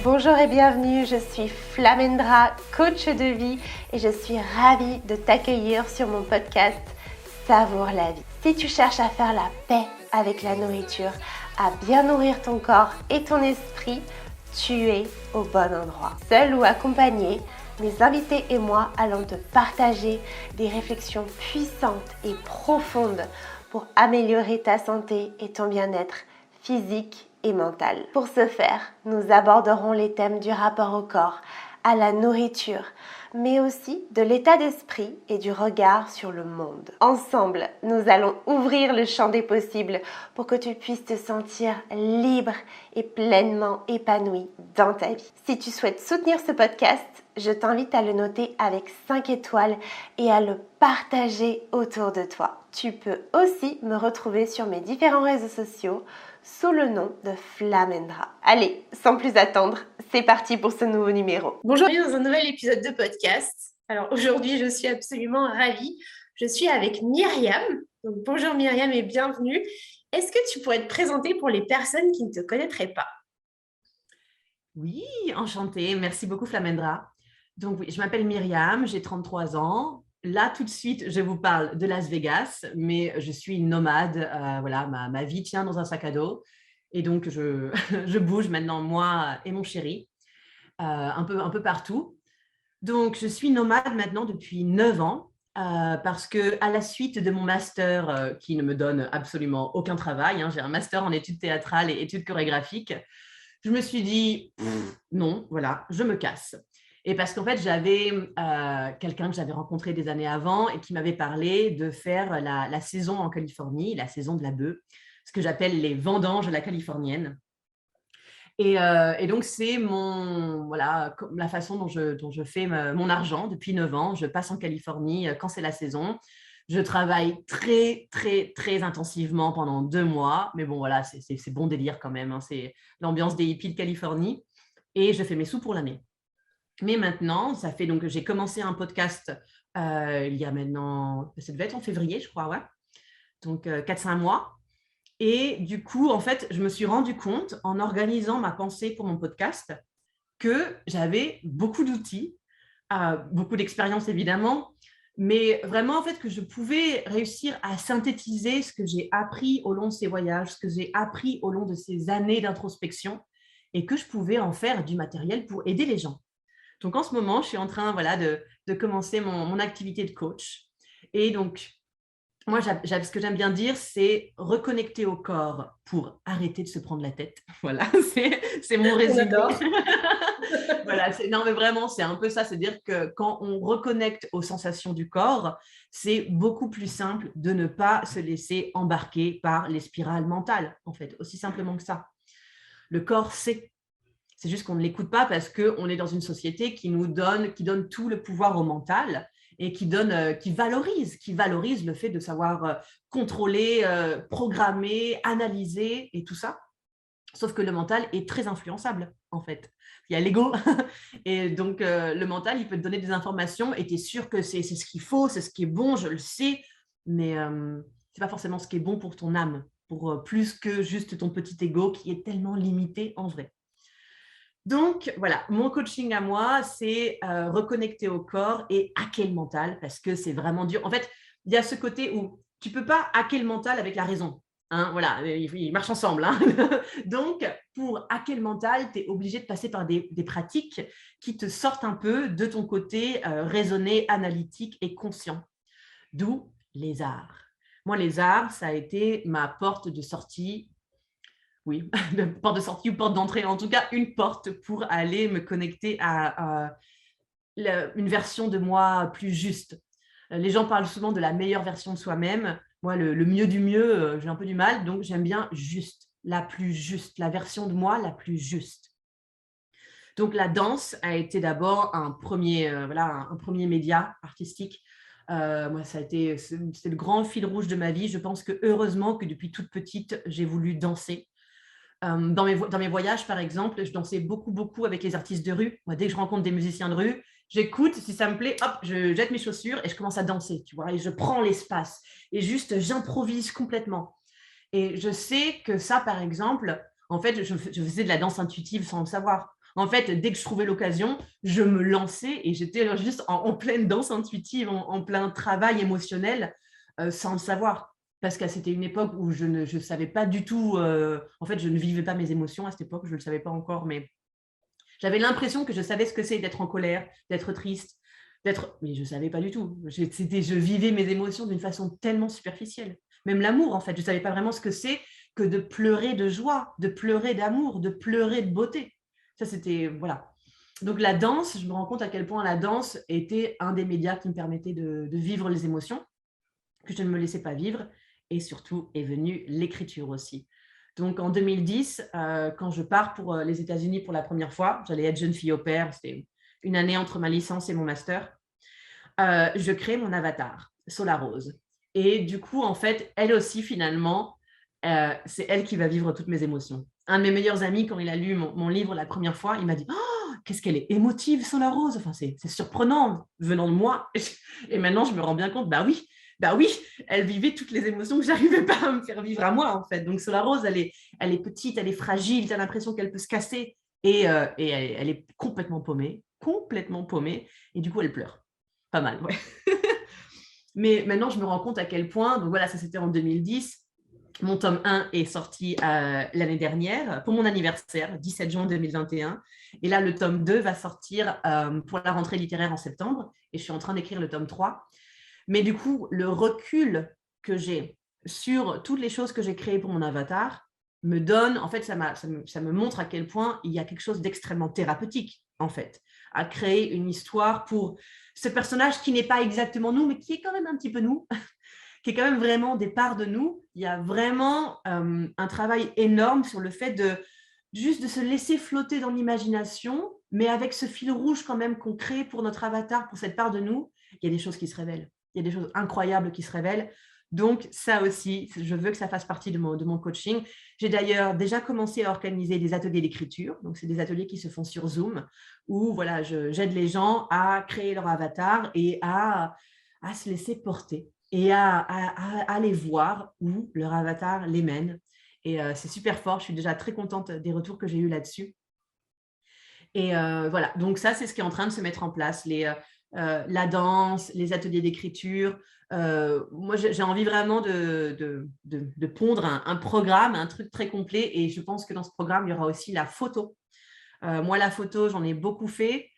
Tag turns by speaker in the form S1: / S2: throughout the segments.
S1: Bonjour et bienvenue, je suis Flamendra, coach de vie et je suis ravie de t'accueillir sur mon podcast Savoure la vie. Si tu cherches à faire la paix avec la nourriture, à bien nourrir ton corps et ton esprit, tu es au bon endroit. Seul ou accompagné, mes invités et moi allons te partager des réflexions puissantes et profondes pour améliorer ta santé et ton bien-être physique et mental. Pour ce faire, nous aborderons les thèmes du rapport au corps, à la nourriture, mais aussi de l'état d'esprit et du regard sur le monde. Ensemble, nous allons ouvrir le champ des possibles pour que tu puisses te sentir libre et pleinement épanoui dans ta vie. Si tu souhaites soutenir ce podcast, je t'invite à le noter avec 5 étoiles et à le partager autour de toi. Tu peux aussi me retrouver sur mes différents réseaux sociaux sous le nom de Flamendra. Allez, sans plus attendre, c'est parti pour ce nouveau numéro. Bonjour, bienvenue dans un nouvel épisode de podcast. Alors aujourd'hui, je suis absolument ravie. Je suis avec Myriam. Donc, bonjour Myriam et bienvenue. Est-ce que tu pourrais te présenter pour les personnes qui ne te connaîtraient pas?
S2: Oui, enchantée. Merci beaucoup Flamendra. Donc oui, je m'appelle Myriam, j'ai 33 ans. Là, tout de suite, je vous parle de Las Vegas, mais je suis une nomade. Voilà, ma vie tient dans un sac à dos. Et donc, je bouge maintenant, moi et mon chéri, un peu partout. Donc, je suis nomade maintenant depuis 9 ans, parce que à la suite de mon master, qui ne me donne absolument aucun travail, j'ai un master en études théâtrales et études chorégraphiques, je me suis dit, non, voilà, je me casse. Et parce qu'en fait, j'avais quelqu'un que j'avais rencontré des années avant et qui m'avait parlé de faire la saison en Californie, la saison de la bœuf, ce que j'appelle les vendanges à la californienne. Et donc, c'est la façon dont je fais mon argent depuis 9 ans. Je passe en Californie quand c'est la saison. Je travaille très, très, très intensivement pendant 2 mois. Mais bon, voilà, c'est bon délire quand même. C'est l'ambiance des hippies de Californie. Et je fais mes sous pour l'année. Mais maintenant, ça fait donc j'ai commencé un podcast il y a maintenant, ça devait être en février, je crois, ouais. Donc 4-5 mois. Et du coup, en fait, je me suis rendu compte en organisant ma pensée pour mon podcast que j'avais beaucoup d'outils, beaucoup d'expérience évidemment, mais vraiment en fait que je pouvais réussir à synthétiser ce que j'ai appris au long de ces voyages, ce que j'ai appris au long de ces années d'introspection et que je pouvais en faire du matériel pour aider les gens. Donc en ce moment, je suis en train de commencer mon activité de coach. Et donc, moi, ce que j'aime bien dire, c'est reconnecter au corps pour arrêter de se prendre la tête. Voilà, c'est mon résumé. Voilà, non, mais vraiment, c'est un peu ça. C'est-à-dire que quand on reconnecte aux sensations du corps, c'est beaucoup plus simple de ne pas se laisser embarquer par les spirales mentales, en fait, aussi simplement que ça. Le corps sait. C'est juste qu'on ne l'écoute pas parce qu'on est dans une société qui donne tout le pouvoir au mental et qui valorise le fait de savoir contrôler, programmer, analyser et tout ça. Sauf que le mental est très influençable, en fait. Il y a l'ego. Et donc, le mental, il peut te donner des informations et tu es sûr que c'est ce qu'il faut, c'est ce qui est bon, je le sais, mais ce n'est pas forcément ce qui est bon pour ton âme, pour plus que juste ton petit ego qui est tellement limité en vrai. Donc, voilà, mon coaching à moi, c'est reconnecter au corps et hacker le mental parce que c'est vraiment dur. En fait, il y a ce côté où tu ne peux pas hacker le mental avec la raison. Voilà, ils marchent ensemble. Donc, pour hacker le mental, tu es obligé de passer par des pratiques qui te sortent un peu de ton côté raisonné, analytique et conscient. D'où les arts. Moi, les arts, ça a été ma porte de sortie. Oui, porte de sortie ou porte d'entrée, en tout cas une porte pour aller me connecter à une version de moi plus juste. Les gens parlent souvent de la meilleure version de soi-même. Moi, le mieux du mieux, j'ai un peu du mal, donc j'aime bien juste, la plus juste, la version de moi la plus juste. Donc la danse a été d'abord un premier média artistique. Moi, c'était le grand fil rouge de ma vie. Je pense que heureusement que depuis toute petite, j'ai voulu danser. Dans mes voyages, par exemple, je dansais beaucoup, beaucoup avec les artistes de rue. Moi, dès que je rencontre des musiciens de rue, j'écoute, si ça me plaît, hop, je jette mes chaussures et je commence à danser, tu vois, et je prends l'espace et juste, j'improvise complètement. Et je sais que ça, par exemple, En fait, je faisais de la danse intuitive sans le savoir. En fait, dès que je trouvais l'occasion, je me lançais et j'étais juste en pleine danse intuitive, en plein travail émotionnel, sans le savoir. Parce que c'était une époque où je ne savais pas du tout, en fait, je ne vivais pas mes émotions à cette époque, je ne le savais pas encore, mais j'avais l'impression que je savais ce que c'est d'être en colère, d'être triste, mais je ne savais pas du tout. Je vivais mes émotions d'une façon tellement superficielle. Même l'amour, en fait, je ne savais pas vraiment ce que c'est que de pleurer de joie, de pleurer d'amour, de pleurer de beauté. Ça, c'était, voilà. Donc la danse, je me rends compte à quel point la danse était un des médias qui me permettait de vivre les émotions, que je ne me laissais pas vivre. Et surtout est venue l'écriture aussi. Donc en 2010, quand je pars pour les États-Unis pour la première fois, j'allais être jeune fille au pair, c'était une année entre ma licence et mon master, je crée mon avatar, Solarose. Et du coup, en fait, elle aussi, finalement, c'est elle qui va vivre toutes mes émotions. Un de mes meilleurs amis, quand il a lu mon livre la première fois, il m'a dit « Oh, qu'est-ce qu'elle est émotive, Solarose !» Enfin, c'est surprenant venant de moi. Et maintenant, je me rends bien compte, bah oui, elle vivait toutes les émotions que j'arrivais pas à me faire vivre à moi, en fait. Donc, Solarose, elle est petite, elle est fragile, tu as l'impression qu'elle peut se casser. Et elle est complètement paumée. Et du coup, elle pleure. Pas mal, ouais. Mais maintenant, je me rends compte à quel point, donc voilà, ça c'était en 2010. Mon tome 1 est sorti l'année dernière pour mon anniversaire, 17 juin 2021. Et là, le tome 2 va sortir pour la rentrée littéraire en septembre. Et je suis en train d'écrire le tome 3. Mais du coup, le recul que j'ai sur toutes les choses que j'ai créées pour mon avatar me donne, en fait, ça me montre à quel point il y a quelque chose d'extrêmement thérapeutique, en fait, à créer une histoire pour ce personnage qui n'est pas exactement nous, mais qui est quand même un petit peu nous, qui est quand même vraiment des parts de nous. Il y a vraiment un travail énorme sur le fait de juste de se laisser flotter dans l'imagination, mais avec ce fil rouge quand même qu'on crée pour notre avatar, pour cette part de nous, il y a des choses qui se révèlent. Il y a des choses incroyables qui se révèlent. Donc, ça aussi, je veux que ça fasse partie de mon coaching. J'ai d'ailleurs déjà commencé à organiser des ateliers d'écriture. Donc, c'est des ateliers qui se font sur Zoom où voilà, j'aide les gens à créer leur avatar et à se laisser porter et à aller voir où leur avatar les mène. Et c'est super fort. Je suis déjà très contente des retours que j'ai eus là-dessus. Et voilà, donc ça, c'est ce qui est en train de se mettre en place. La danse, les ateliers d'écriture. Moi, j'ai envie vraiment de pondre un programme, un truc très complet. Et je pense que dans ce programme, il y aura aussi la photo. Moi, la photo, j'en ai beaucoup fait.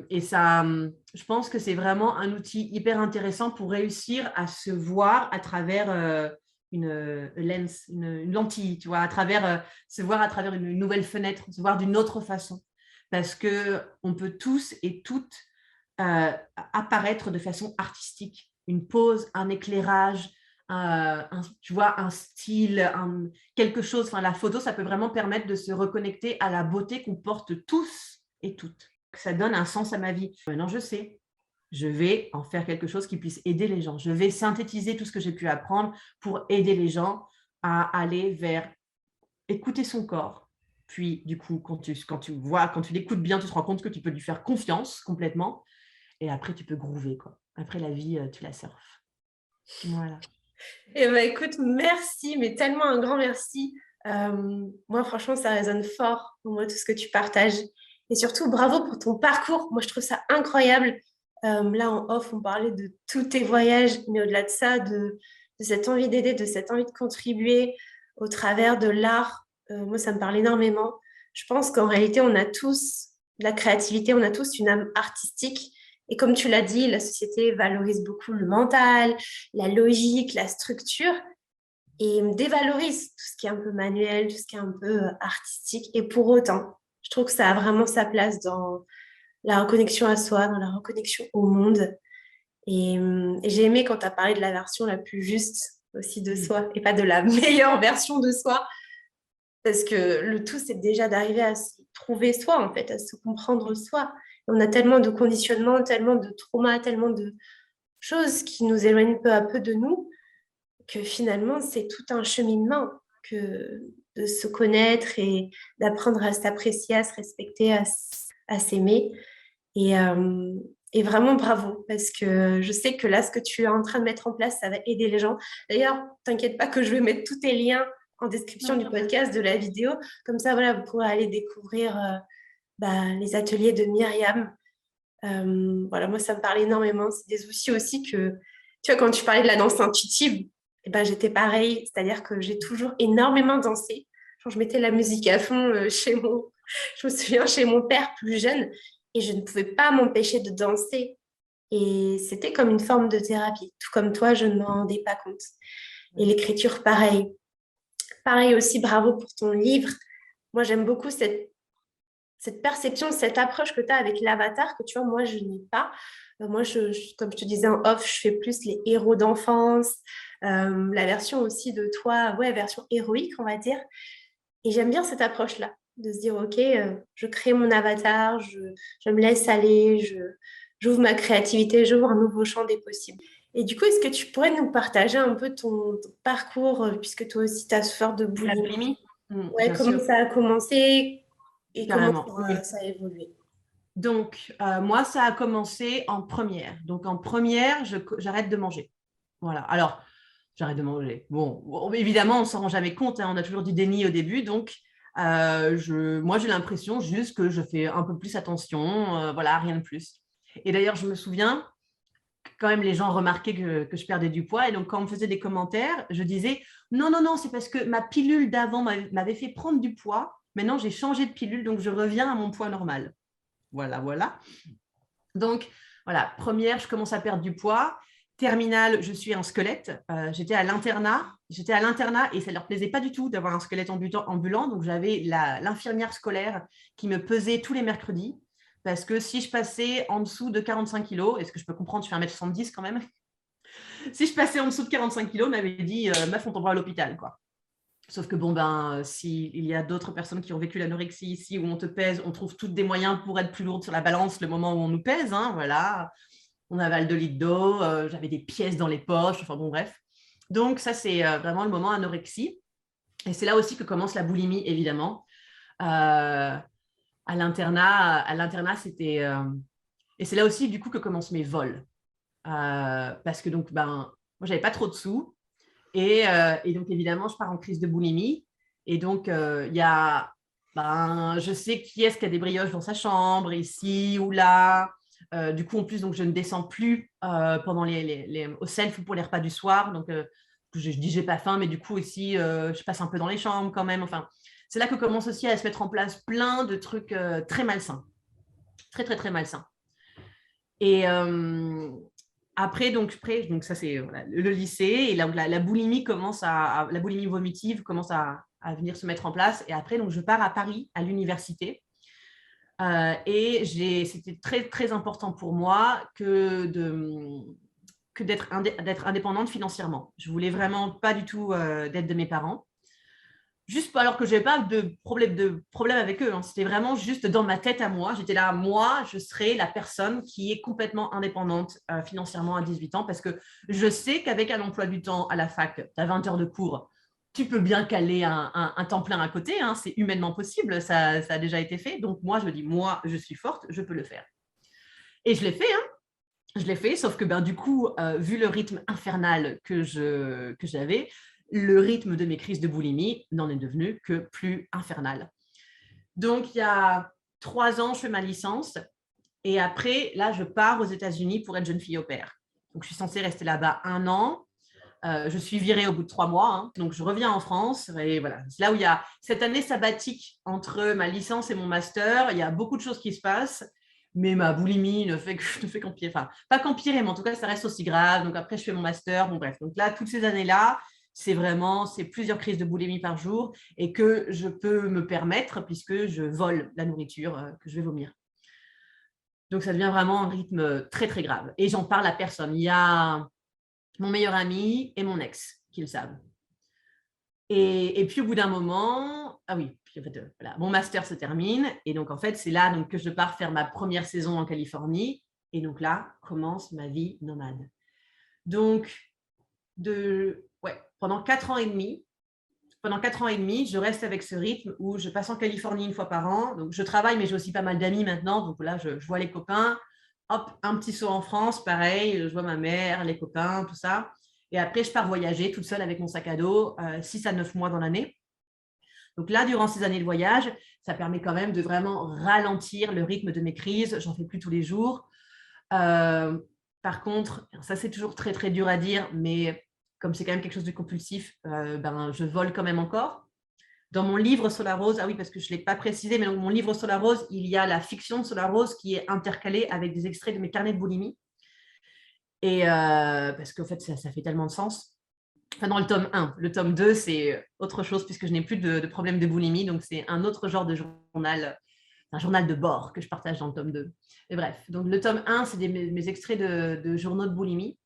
S2: Et ça, je pense que c'est vraiment un outil hyper intéressant pour réussir à se voir à travers une lens, une lentille, tu vois, se voir à travers une nouvelle fenêtre, se voir d'une autre façon. Parce qu'on peut tous et toutes apparaître de façon artistique. Une pose, un éclairage, tu vois, un style, quelque chose. Enfin, la photo, ça peut vraiment permettre de se reconnecter à la beauté qu'on porte tous et toutes. Ça donne un sens à ma vie. Maintenant, je sais, je vais en faire quelque chose qui puisse aider les gens. Je vais synthétiser tout ce que j'ai pu apprendre pour aider les gens à aller vers écouter son corps. Puis, du coup, quand tu l'écoutes bien, tu te rends compte que tu peux lui faire confiance complètement. Et après, tu peux groover, quoi. Après, la vie, tu la surfes. Voilà.
S1: Eh ben, écoute, merci, mais tellement un grand merci. Moi, franchement, ça résonne fort pour moi, tout ce que tu partages. Et surtout, bravo pour ton parcours. Moi, je trouve ça incroyable. Là, en off, on parlait de tous tes voyages, mais au-delà de ça, de cette envie d'aider, de cette envie de contribuer au travers de l'art. Moi, ça me parle énormément. Je pense qu'en réalité, on a tous de la créativité, on a tous une âme artistique. Et comme tu l'as dit, la société valorise beaucoup le mental, la logique, la structure, et dévalorise tout ce qui est un peu manuel, tout ce qui est un peu artistique. Et pour autant, je trouve que ça a vraiment sa place dans la reconnexion à soi, dans la reconnexion au monde. Et j'ai aimé quand tu as parlé de la version la plus juste aussi de soi, et pas de la meilleure version de soi. Parce que le tout, c'est déjà d'arriver à se trouver soi, en fait, à se comprendre soi. On a tellement de conditionnements, tellement de traumas, tellement de choses qui nous éloignent peu à peu de nous, que finalement, c'est tout un cheminement que de se connaître et d'apprendre à s'apprécier, à se respecter, à s'aimer. Et, et vraiment bravo, parce que je sais que là, ce que tu es en train de mettre en place, ça va aider les gens. D'ailleurs, t'inquiète pas que je vais mettre tous tes liens en description du podcast, de la vidéo. Comme ça, voilà, vous pourrez aller découvrir les ateliers de Myriam. Voilà, moi, ça me parle énormément. C'est des outils aussi que, tu vois, quand tu parlais de la danse intuitive, j'étais pareil. C'est-à-dire que j'ai toujours énormément dansé. Genre, je mettais la musique à fond je me souviens, chez mon père plus jeune, et je ne pouvais pas m'empêcher de danser. Et c'était comme une forme de thérapie. Tout comme toi, je ne m'en rendais pas compte. Et l'écriture, pareil. Pareil aussi, bravo pour ton livre. Moi, j'aime beaucoup cette perception, cette approche que tu as avec l'avatar, que tu vois, moi, je n'ai pas. Moi, comme je te disais en off, je fais plus les héros d'enfance, la version aussi de toi, ouais, version héroïque, on va dire. Et j'aime bien cette approche-là, de se dire, OK, je crée mon avatar, je me laisse aller, j'ouvre ma créativité, j'ouvre un nouveau champ des possibles. Et du coup, est-ce que tu pourrais nous partager un peu ton parcours, puisque toi aussi, tu as souffert de
S2: La
S1: boulimie?
S2: boulimie.
S1: Ouais,
S2: Bien
S1: comment
S2: sûr,
S1: ça a commencé et comment
S2: carrément. Oui.
S1: ça a évolué?
S2: Donc, moi, ça a commencé en première. Donc, en première, j'arrête de manger. Voilà. Alors, j'arrête de manger. Bon, évidemment, on ne s'en rend jamais compte. Hein, on a toujours du déni au début. Donc, moi, j'ai l'impression juste que je fais un peu plus attention. Voilà, rien de plus. Et d'ailleurs, je me souviens, quand même, les gens remarquaient que je perdais du poids. Et donc, quand on me faisait des commentaires, je disais, non, non, non, c'est parce que ma pilule d'avant m'avait fait prendre du poids. Maintenant, j'ai changé de pilule, donc je reviens à mon poids normal. Voilà, voilà. Donc, voilà, première, je commence à perdre du poids. Terminale, je suis un squelette. J'étais à l'internat et ça ne leur plaisait pas du tout d'avoir un squelette ambulant. Donc, j'avais l'infirmière scolaire qui me pesait tous les mercredis parce que si je passais en dessous de 45 kilos, est-ce que je peux comprendre, je fais 1m70 quand même. Si je passais en dessous de 45 kilos, on m'avait dit, meuf, on t'envoie à l'hôpital, quoi. Sauf que s'il y a d'autres personnes qui ont vécu l'anorexie ici, où on te pèse, on trouve toutes des moyens pour être plus lourde sur la balance le moment où on nous pèse. Hein, voilà. On avale 2 litres d'eau, j'avais des pièces dans les poches, enfin bon, bref. Donc ça, c'est vraiment le moment anorexie. Et c'est là aussi que commence la boulimie, évidemment. À l'internat, c'était... Et c'est là aussi, du coup, que commencent mes vols. Parce que donc, moi, j'avais pas trop de sous. Et donc, évidemment, je pars en crise de boulimie. Et donc, il y a, je sais qui est-ce qui a des brioches dans sa chambre, ici ou là. Du coup, en plus, donc, je ne descends plus pendant au self pour les repas du soir. Donc, je dis j'ai pas faim, mais du coup aussi, je passe un peu dans les chambres quand même. Enfin, c'est là que commence aussi à se mettre en place plein de trucs très malsains. Très, très, très malsains. Et, après, donc ça, c'est voilà, le lycée. Et là, la boulimie la boulimie vomitive commence à venir se mettre en place. Et après, donc, je pars à Paris, à l'université. Et c'était très, très important pour moi d'être indépendante financièrement. Je voulais vraiment pas du tout d'aide de mes parents. Juste alors que je n'avais pas de problème avec eux. Hein. C'était vraiment juste dans ma tête à moi. J'étais là, moi, je serai la personne qui est complètement indépendante financièrement à 18 ans parce que je sais qu'avec un emploi du temps à la fac, tu as 20 heures de cours, tu peux bien caler un temps plein à côté. Hein. C'est humainement possible, ça a déjà été fait. Donc moi, je me dis, moi, je suis forte, je peux le faire. Et je l'ai fait, hein. Je l'ai fait, sauf que du coup, vu le rythme infernal que j'avais, le rythme de mes crises de boulimie n'en est devenu que plus infernal. Donc, il y a 3 ans, je fais ma licence. Et après, là, je pars aux États-Unis pour être jeune fille au pair. Donc, je suis censée rester là-bas 1 an. Je suis virée au bout de 3 mois. Hein. Donc, je reviens en France. Et voilà, c'est là où il y a cette année sabbatique entre ma licence et mon master. Il y a beaucoup de choses qui se passent. Mais ma boulimie ne fait qu'empirer. Enfin, pas qu'empirer, mais en tout cas, ça reste aussi grave. Donc, après, je fais mon master. Bon, bref. Donc là, toutes ces années-là, c'est plusieurs crises de boulimie par jour et que je peux me permettre puisque je vole la nourriture que je vais vomir. Donc, ça devient vraiment un rythme très, très grave. Et j'en parle à personne. Il y a mon meilleur ami et mon ex qui le savent. Et puis, au bout d'un moment, puis en fait, voilà, mon master se termine. Et donc, en fait, c'est là donc, que je pars faire ma première saison en Californie. Et donc là, commence ma vie nomade. Donc, pendant 4 ans et demi, je reste avec ce rythme où je passe en Californie 1 fois par an. Donc, je travaille, mais j'ai aussi pas mal d'amis maintenant. Donc là, je vois les copains. Hop, un petit saut en France, pareil. Je vois ma mère, les copains, tout ça. Et après, je pars voyager toute seule avec mon sac à dos, 6 à 9 mois dans l'année. Donc là, durant ces années de voyage, ça permet quand même de vraiment ralentir le rythme de mes crises. J'en fais plus tous les jours. Par contre, ça c'est toujours très très dur à dire, mais comme c'est quand même quelque chose de compulsif, je vole quand même encore. Dans mon livre Solar Rose, ah oui, parce que je ne l'ai pas précisé, mais dans mon livre Solar Rose, il y a la fiction de Solar Rose qui est intercalée avec des extraits de mes carnets de boulimie. Et parce qu'en fait, ça fait tellement de sens. Enfin, dans le tome 1. Le tome 2, c'est autre chose puisque je n'ai plus de problème de boulimie. Donc, c'est un autre genre de journal, un journal de bord que je partage dans le tome 2. Et bref, donc le tome 1, c'est mes extraits de journaux de boulimie.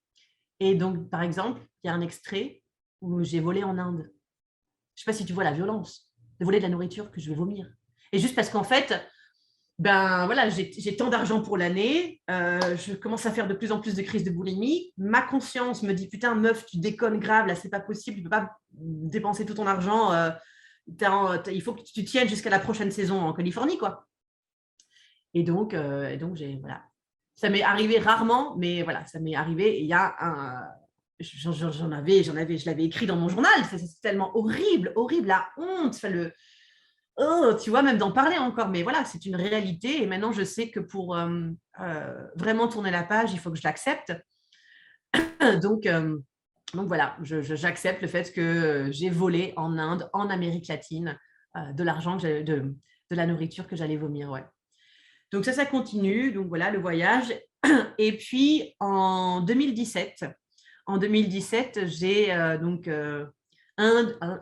S2: Et donc, par exemple, il y a un extrait où j'ai volé en Inde. Je ne sais pas si tu vois la violence de voler de la nourriture que je vais vomir. Et juste parce qu'en fait, voilà, j'ai tant d'argent pour l'année, je commence à faire de plus en plus de crises de boulimie. Ma conscience me dit, putain, meuf, tu déconnes grave, là, c'est pas possible, tu peux pas dépenser tout ton argent. Il faut que tu tiennes jusqu'à la prochaine saison en Californie, quoi. Et donc voilà. Ça m'est arrivé rarement, mais voilà, ça m'est arrivé. Et il y a je l'avais écrit dans mon journal. C'est tellement horrible, la honte, tu vois, même d'en parler encore, mais voilà, c'est une réalité. Et maintenant, je sais que pour vraiment tourner la page, il faut que je l'accepte. Donc voilà, j'accepte le fait que j'ai volé en Inde, en Amérique latine, de l'argent, de la nourriture que j'allais vomir, ouais. Donc ça continue. Donc voilà, le voyage. Et puis, en 2017, j'ai un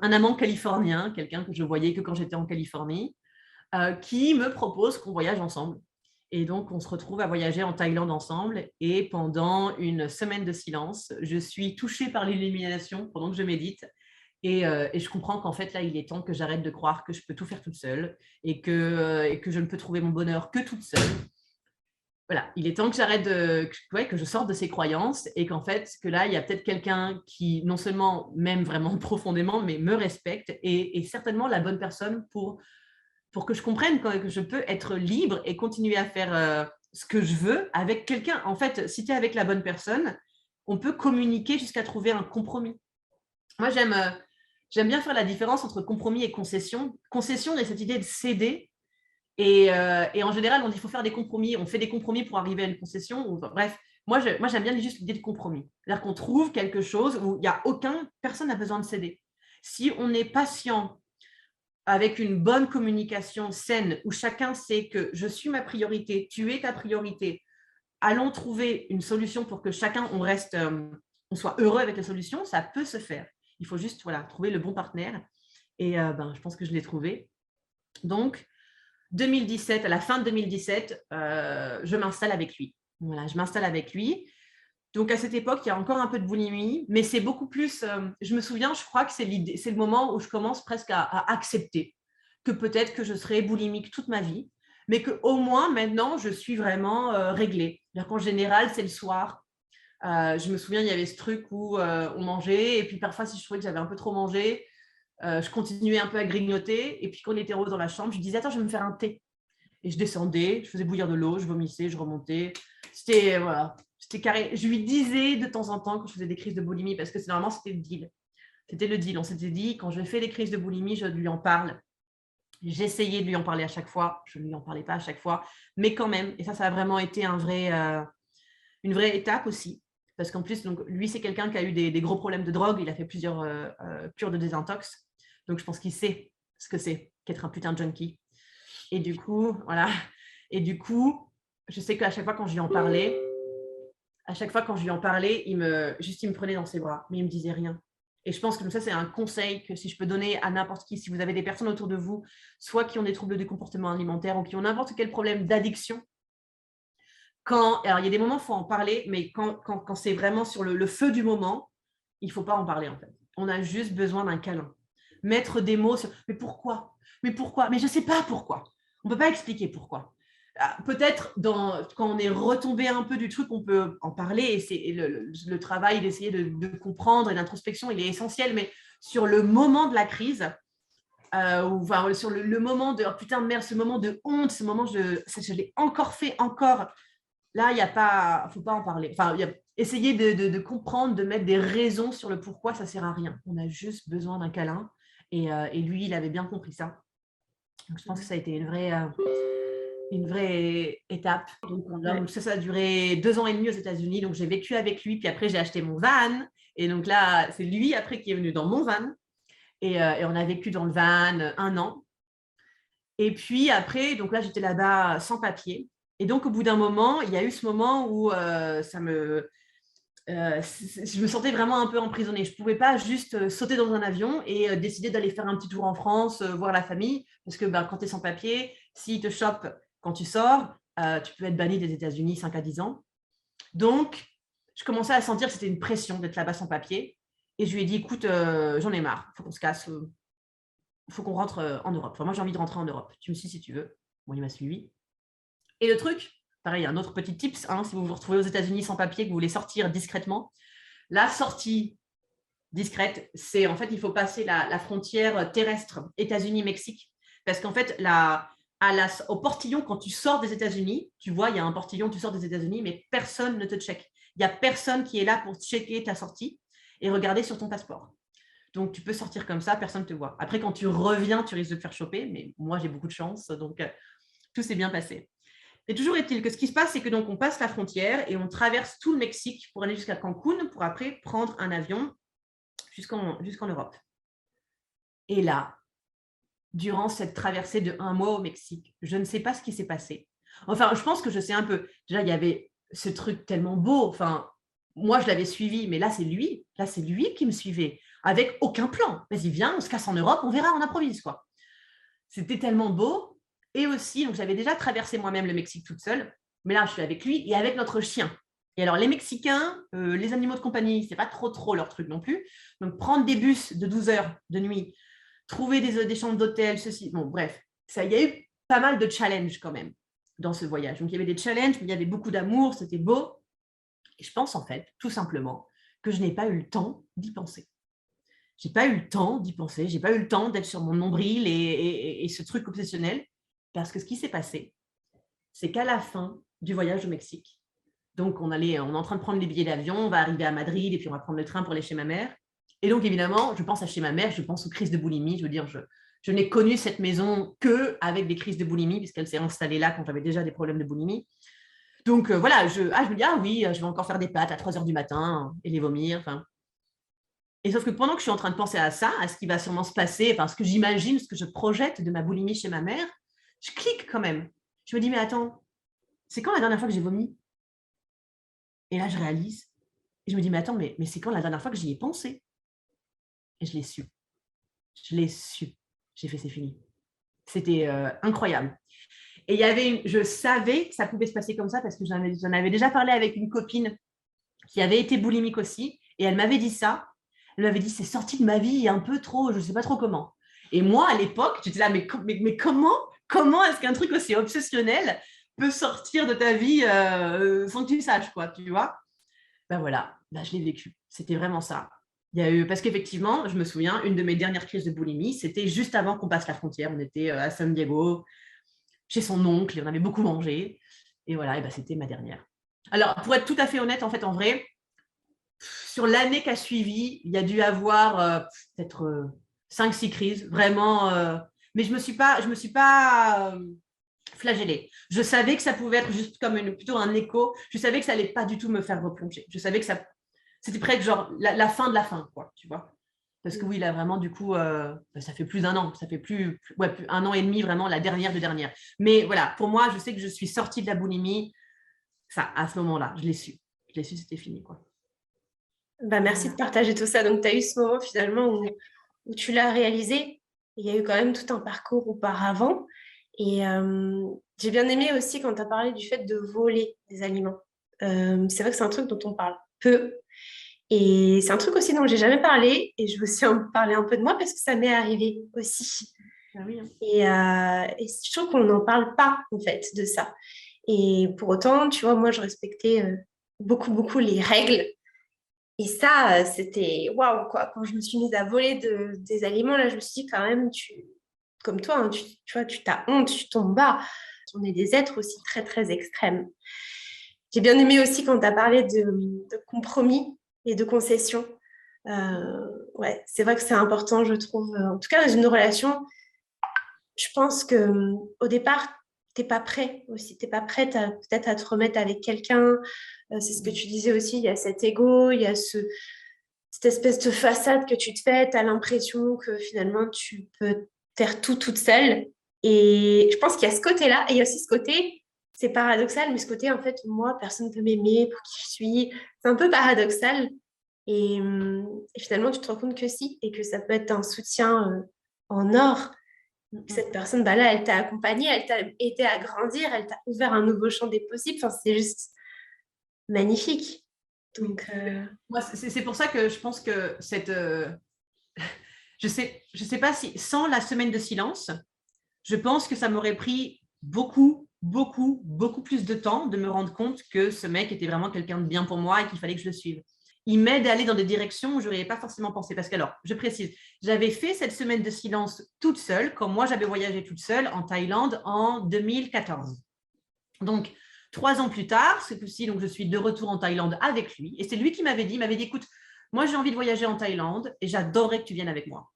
S2: amant californien, quelqu'un que je voyais que quand j'étais en Californie, qui me propose qu'on voyage ensemble. Et donc, on se retrouve à voyager en Thaïlande ensemble. Et pendant une semaine de silence, je suis touchée par l'illumination pendant que je médite. Et je comprends qu'en fait, là, il est temps que j'arrête de croire que je peux tout faire toute seule et que je ne peux trouver mon bonheur que toute seule. Voilà, il est temps que j'arrête que je sorte de ces croyances et qu'en fait, que là, il y a peut-être quelqu'un qui non seulement m'aime vraiment profondément, mais me respecte et certainement la bonne personne pour que je comprenne que je peux être libre et continuer à faire ce que je veux avec quelqu'un. En fait, si tu es avec la bonne personne, on peut communiquer jusqu'à trouver un compromis. Moi, j'aime bien faire la différence entre compromis et concession. Concession, il y a cette idée de céder. Et en général, on dit qu'il faut faire des compromis. On fait des compromis pour arriver à une concession. Bref, moi, j'aime bien juste l'idée de compromis. C'est-à-dire qu'on trouve quelque chose où personne n'a besoin de céder. Si on est patient avec une bonne communication saine, où chacun sait que je suis ma priorité, tu es ta priorité, allons trouver une solution pour que chacun, on soit heureux avec la solution, ça peut se faire. Il faut juste trouver le bon partenaire. Et je pense que je l'ai trouvé. Donc, 2017, à la fin de 2017, je m'installe avec lui. Voilà, je m'installe avec lui. Donc, à cette époque, il y a encore un peu de boulimie, mais c'est beaucoup plus… je me souviens, je crois que c'est le moment où je commence presque à accepter que peut-être que je serai boulimique toute ma vie, mais qu'au moins, maintenant, je suis vraiment réglée. C'est-à-dire qu'en général, c'est le soir. Je me souviens, il y avait ce truc où on mangeait, et puis parfois, si je trouvais que j'avais un peu trop mangé, je continuais un peu à grignoter, et puis quand on était dans la chambre, je disais, attends, je vais me faire un thé. Et je descendais, je faisais bouillir de l'eau, je vomissais, je remontais. C'était carré. Je lui disais de temps en temps quand je faisais des crises de boulimie, parce que normalement, c'était le deal. C'était le deal. On s'était dit, quand je fais des crises de boulimie, je lui en parle. J'essayais de lui en parler à chaque fois. Je ne lui en parlais pas à chaque fois. Mais quand même, et ça a vraiment été une vraie étape aussi. Parce qu'en plus, donc, lui, c'est quelqu'un qui a eu des gros problèmes de drogue. Il a fait plusieurs cures de désintox. Donc, je pense qu'il sait ce que c'est qu'être un putain de junkie. Et du coup, voilà. Et du coup, je sais qu'à chaque fois quand je lui en parlais, il me prenait dans ses bras, mais il ne me disait rien. Et je pense que ça, c'est un conseil que si je peux donner à n'importe qui, si vous avez des personnes autour de vous, soit qui ont des troubles du comportement alimentaire ou qui ont n'importe quel problème d'addiction, alors il y a des moments où il faut en parler, mais quand c'est vraiment sur le feu du moment, il ne faut pas en parler en fait. On a juste besoin d'un câlin. Mettre des mots sur « mais pourquoi ? Mais je ne sais pas pourquoi ». On ne peut pas expliquer pourquoi. Peut-être quand on est retombé un peu du truc, on peut en parler et le travail d'essayer de comprendre et l'introspection, il est essentiel, mais sur le moment de la crise, sur le moment de oh, putain de merde, ce moment de honte, ce moment je l'ai encore fait, là, il faut pas en parler. Enfin, essayer de comprendre, de mettre des raisons sur le pourquoi ça sert à rien. On a juste besoin d'un câlin. Et lui, il avait bien compris ça. Donc, je pense que ça a été une vraie étape. Donc, ça a duré 2 ans et demi aux États-Unis. Donc, j'ai vécu avec lui. Puis après, j'ai acheté mon van. Et donc là, c'est lui après qui est venu dans mon van. Et on a vécu dans le van 1 an. Et puis après, donc là, j'étais là-bas sans papier. Et donc, au bout d'un moment, il y a eu ce moment où je me sentais vraiment un peu emprisonnée. Je ne pouvais pas juste sauter dans un avion et décider d'aller faire un petit tour en France, voir la famille. Parce que quand tu es sans papier, s'ils te chopent quand tu sors, tu peux être banni des États-Unis 5 à 10 ans. Donc, je commençais à sentir que c'était une pression d'être là-bas sans papier. Et je lui ai dit, écoute, j'en ai marre, il faut qu'on se casse. Il faut qu'on rentre en Europe. Enfin, moi, j'ai envie de rentrer en Europe. Tu me suis si tu veux. Bon, il m'a suivi. Et le truc, pareil, un autre petit tips, si vous vous retrouvez aux États-Unis sans papier, que vous voulez sortir discrètement, la sortie discrète, c'est en fait, il faut passer la frontière terrestre États-Unis-Mexique. Parce qu'en fait, au portillon, quand tu sors des États-Unis, tu vois, il y a un portillon, tu sors des États-Unis, mais personne ne te check. Il n'y a personne qui est là pour checker ta sortie et regarder sur ton passeport. Donc, tu peux sortir comme ça, personne ne te voit. Après, quand tu reviens, tu risques de te faire choper, mais moi, j'ai beaucoup de chance, donc tout s'est bien passé. Et toujours est-il que ce qui se passe, c'est que donc on passe la frontière et on traverse tout le Mexique pour aller jusqu'à Cancun, pour après prendre un avion jusqu'en Europe. Et là, durant cette traversée de 1 mois au Mexique, je ne sais pas ce qui s'est passé. Enfin, je pense que je sais un peu. Déjà, il y avait ce truc tellement beau. Enfin, moi, je l'avais suivi, mais là, c'est lui. Là, c'est lui qui me suivait, avec aucun plan. Vas-y, viens, on se casse en Europe, on verra, on improvise, quoi. C'était tellement beau. Et aussi, donc j'avais déjà traversé moi-même le Mexique toute seule, mais là, je suis avec lui et avec notre chien. Et alors, les Mexicains, les animaux de compagnie, c'est pas trop leur truc non plus. Donc, prendre des bus de 12 heures de nuit, trouver des chambres d'hôtel, ceci. Bon, bref, il y a eu pas mal de challenges quand même dans ce voyage. Donc, il y avait des challenges, mais il y avait beaucoup d'amour, c'était beau. Et je pense en fait, tout simplement, que je n'ai pas eu le temps d'y penser. J'ai pas eu le temps d'y penser, j'ai pas eu le temps d'être sur mon nombril et ce truc obsessionnel, parce que ce qui s'est passé, c'est qu'à la fin du voyage au Mexique, donc on est en train de prendre les billets d'avion, on va arriver à Madrid et puis on va prendre le train pour aller chez ma mère. Et donc évidemment, je pense à chez ma mère, je pense aux crises de boulimie. Je veux dire, je n'ai connu cette maison qu'avec des crises de boulimie, puisqu'elle s'est installée là quand j'avais déjà des problèmes de boulimie. Donc voilà, je me dis, ah oui, je vais encore faire des pâtes à 3 heures du matin et les vomir. Enfin. Et sauf que pendant que je suis en train de penser à ça, à ce qui va sûrement se passer, enfin, ce que j'imagine, ce que je projette de ma boulimie chez ma mère, je clique quand même. Je me dis, mais attends, c'est quand la dernière fois que j'ai vomi? Et là, je réalise. Et je me dis, mais attends, mais c'est quand la dernière fois que j'y ai pensé? Et je l'ai su. Je l'ai su. J'ai fait, c'est fini. C'était incroyable. Et je savais que ça pouvait se passer comme ça parce que j'en avais déjà parlé avec une copine qui avait été boulimique aussi. Et elle m'avait dit ça. Elle m'avait dit, c'est sorti de ma vie un peu trop, je ne sais pas trop comment. Et moi, à l'époque, j'étais là, mais comment est-ce qu'un truc aussi obsessionnel peut sortir de ta vie sans que tu saches, quoi, tu vois? Ben voilà, je l'ai vécu. C'était vraiment ça. Parce qu'effectivement, je me souviens, une de mes dernières crises de boulimie, c'était juste avant qu'on passe la frontière. On était à San Diego, chez son oncle, et on avait beaucoup mangé. Et voilà, et c'était ma dernière. Alors, pour être tout à fait honnête, en fait, en vrai, sur l'année qui a suivi, il y a dû avoir peut-être 5-6 crises, vraiment. Mais je me suis pas flagellée. Je savais que ça pouvait être juste comme plutôt un écho. Je savais que ça allait pas du tout me faire replonger. Je savais que c'était presque genre la fin de la fin, quoi, tu vois. Parce que oui, là, vraiment, du coup, ça fait plus d'1 an. Ça fait plus 1 an et demi, vraiment, la dernière de dernière. Mais voilà, pour moi, je sais que je suis sortie de la boulimie. Ça, à ce moment-là, je l'ai su. Je l'ai su, c'était fini, quoi.
S1: Merci de partager tout ça. Donc, tu as eu ce moment finalement où tu l'as réalisé. Il y a eu quand même tout un parcours auparavant. Et j'ai bien aimé aussi quand tu as parlé du fait de voler des aliments. C'est vrai que c'est un truc dont on parle peu. Et c'est un truc aussi dont j'ai jamais parlé. Et je veux aussi en parler un peu de moi parce que ça m'est arrivé aussi.
S2: Ah oui, hein.
S1: Et je trouve qu'on n'en parle pas, en fait, de ça. Et pour autant, tu vois, moi, je respectais beaucoup les règles. Et ça, c'était waouh, quoi. Quand je me suis mise à voler des aliments, là, je me suis dit quand même, comme toi, hein, tu vois, tu t'as honte, tu tombes bas. On est des êtres aussi très, très extrêmes. J'ai bien aimé aussi quand tu as parlé de compromis et de concessions. Ouais, c'est vrai que c'est important, je trouve. En tout cas, dans une relation, je pense que au départ, t'es pas prêt aussi. T'es pas prête peut-être à te remettre avec quelqu'un. C'est ce que tu disais aussi. Il y a cet ego, il y a cette espèce de façade que tu te fais. T'as l'impression que finalement, tu peux faire tout toute seule. Et je pense qu'il y a ce côté-là. Et il y a aussi ce côté, c'est paradoxal, mais ce côté, en fait, moi, personne ne peut m'aimer pour qui je suis. C'est un peu paradoxal. Et finalement, tu te rends compte que si, et que ça peut être un soutien en or. Cette personne, bah là, elle t'a accompagné, elle t'a aidé à grandir, elle t'a ouvert un nouveau champ des possibles. Enfin, c'est juste magnifique.
S2: Oui.
S1: Donc,
S2: Moi, c'est pour ça que je pense que je sais pas si, sans la semaine de silence, je pense que ça m'aurait pris beaucoup, beaucoup, beaucoup plus de temps de me rendre compte que ce mec était vraiment quelqu'un de bien pour moi et qu'il fallait que je le suive. Il m'aide à aller dans des directions où je n'aurais pas forcément pensé. Parce que, alors, je précise, j'avais fait cette semaine de silence toute seule, quand moi j'avais voyagé toute seule en Thaïlande en 2014. Donc, 3 ans plus tard, ce coup-ci, donc je suis de retour en Thaïlande avec lui. Et c'est lui qui m'avait dit, écoute, moi j'ai envie de voyager en Thaïlande et j'adorerais que tu viennes avec moi.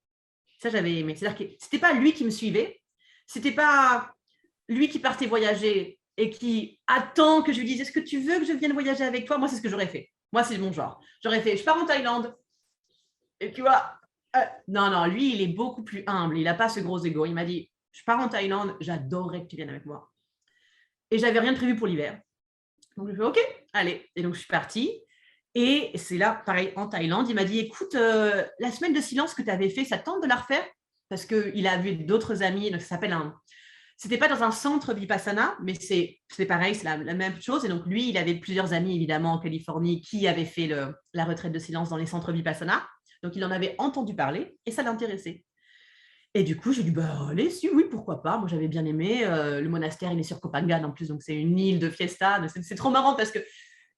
S2: Ça, j'avais aimé. C'est-à-dire que ce n'était pas lui qui me suivait, c'était pas lui qui partait voyager et qui attend que je lui dise est-ce que tu veux que je vienne voyager avec toi. Moi, c'est ce que j'aurais fait. Moi, c'est mon genre. J'aurais fait je pars en Thaïlande. Et tu vois, non, lui, il est beaucoup plus humble. Il n'a pas ce gros ego. Il m'a dit je pars en Thaïlande, j'adorerais que tu viennes avec moi. Et j'avais rien prévu pour l'hiver. Donc, je fais OK, allez. Et donc, je suis partie. Et c'est là, pareil, en Thaïlande, il m'a dit écoute, la semaine de silence que tu avais fait, ça tente de la refaire parce qu'il a vu d'autres amis, donc ça s'appelle un. C'était pas dans un centre Vipassana, mais c'est pareil, c'est la même chose. Et donc, lui, il avait plusieurs amis, évidemment, en Californie, qui avaient fait la retraite de silence dans les centres Vipassana. Donc, il en avait entendu parler et ça l'intéressait. Et du coup, j'ai dit, bah, allez, si, oui, pourquoi pas. Moi, j'avais bien aimé. Le monastère, il est sur Koh Phangan en plus, donc c'est une île de fiesta. C'est trop marrant parce que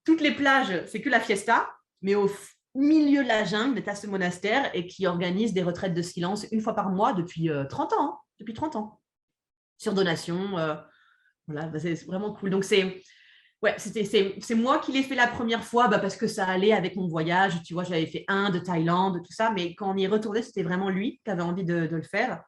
S2: toutes les plages, c'est que la fiesta, mais au milieu de la jungle, tu as ce monastère et qui organise des retraites de silence une fois par mois depuis 30 ans. Hein, depuis 30 ans. Sur donation. Voilà, bah, c'est vraiment cool. Donc, c'est moi qui l'ai fait la première fois parce que ça allait avec mon voyage. Tu vois, j'avais fait Inde, Thaïlande, tout ça. Mais quand on y est retourné, c'était vraiment lui qui avait envie de le faire.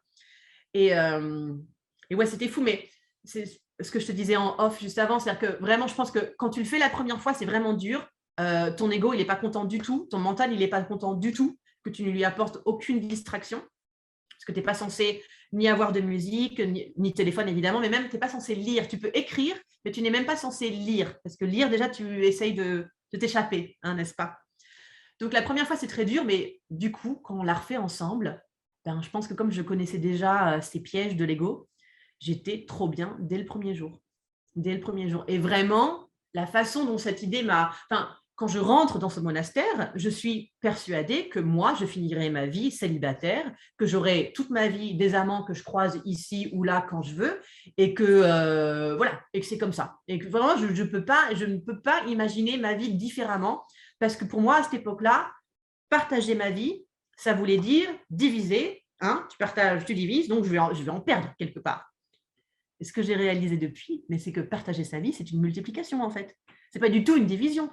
S2: Et ouais, c'était fou. Mais c'est ce que je te disais en off juste avant. C'est-à-dire que vraiment, je pense que quand tu le fais la première fois, c'est vraiment dur. Ton ego, il n'est pas content du tout. Ton mental, il n'est pas content du tout que tu ne lui apportes aucune distraction. Parce que tu n'es pas censé ni avoir de musique, ni téléphone évidemment, mais même tu n'es pas censé lire. Tu peux écrire, mais tu n'es même pas censé lire. Parce que lire, déjà, tu essayes de t'échapper, hein, n'est-ce pas? Donc la première fois, c'est très dur, mais du coup, quand on l'a refait ensemble, je pense que comme je connaissais déjà ces pièges de l'ego, j'étais trop bien dès le premier jour. Dès le premier jour. Et vraiment, la façon dont cette idée m'a. Enfin, quand je rentre dans ce monastère, je suis persuadée que moi, je finirai ma vie célibataire, que j'aurai toute ma vie des amants que je croise ici ou là quand je veux, et que voilà, et que c'est comme ça. Et que vraiment, je ne peux pas imaginer ma vie différemment, parce que pour moi, à cette époque-là, partager ma vie, ça voulait dire diviser. Hein, tu partages, tu divises, donc je vais en perdre quelque part. Et ce que j'ai réalisé depuis, mais c'est que partager sa vie, c'est une multiplication en fait. C'est pas du tout une division.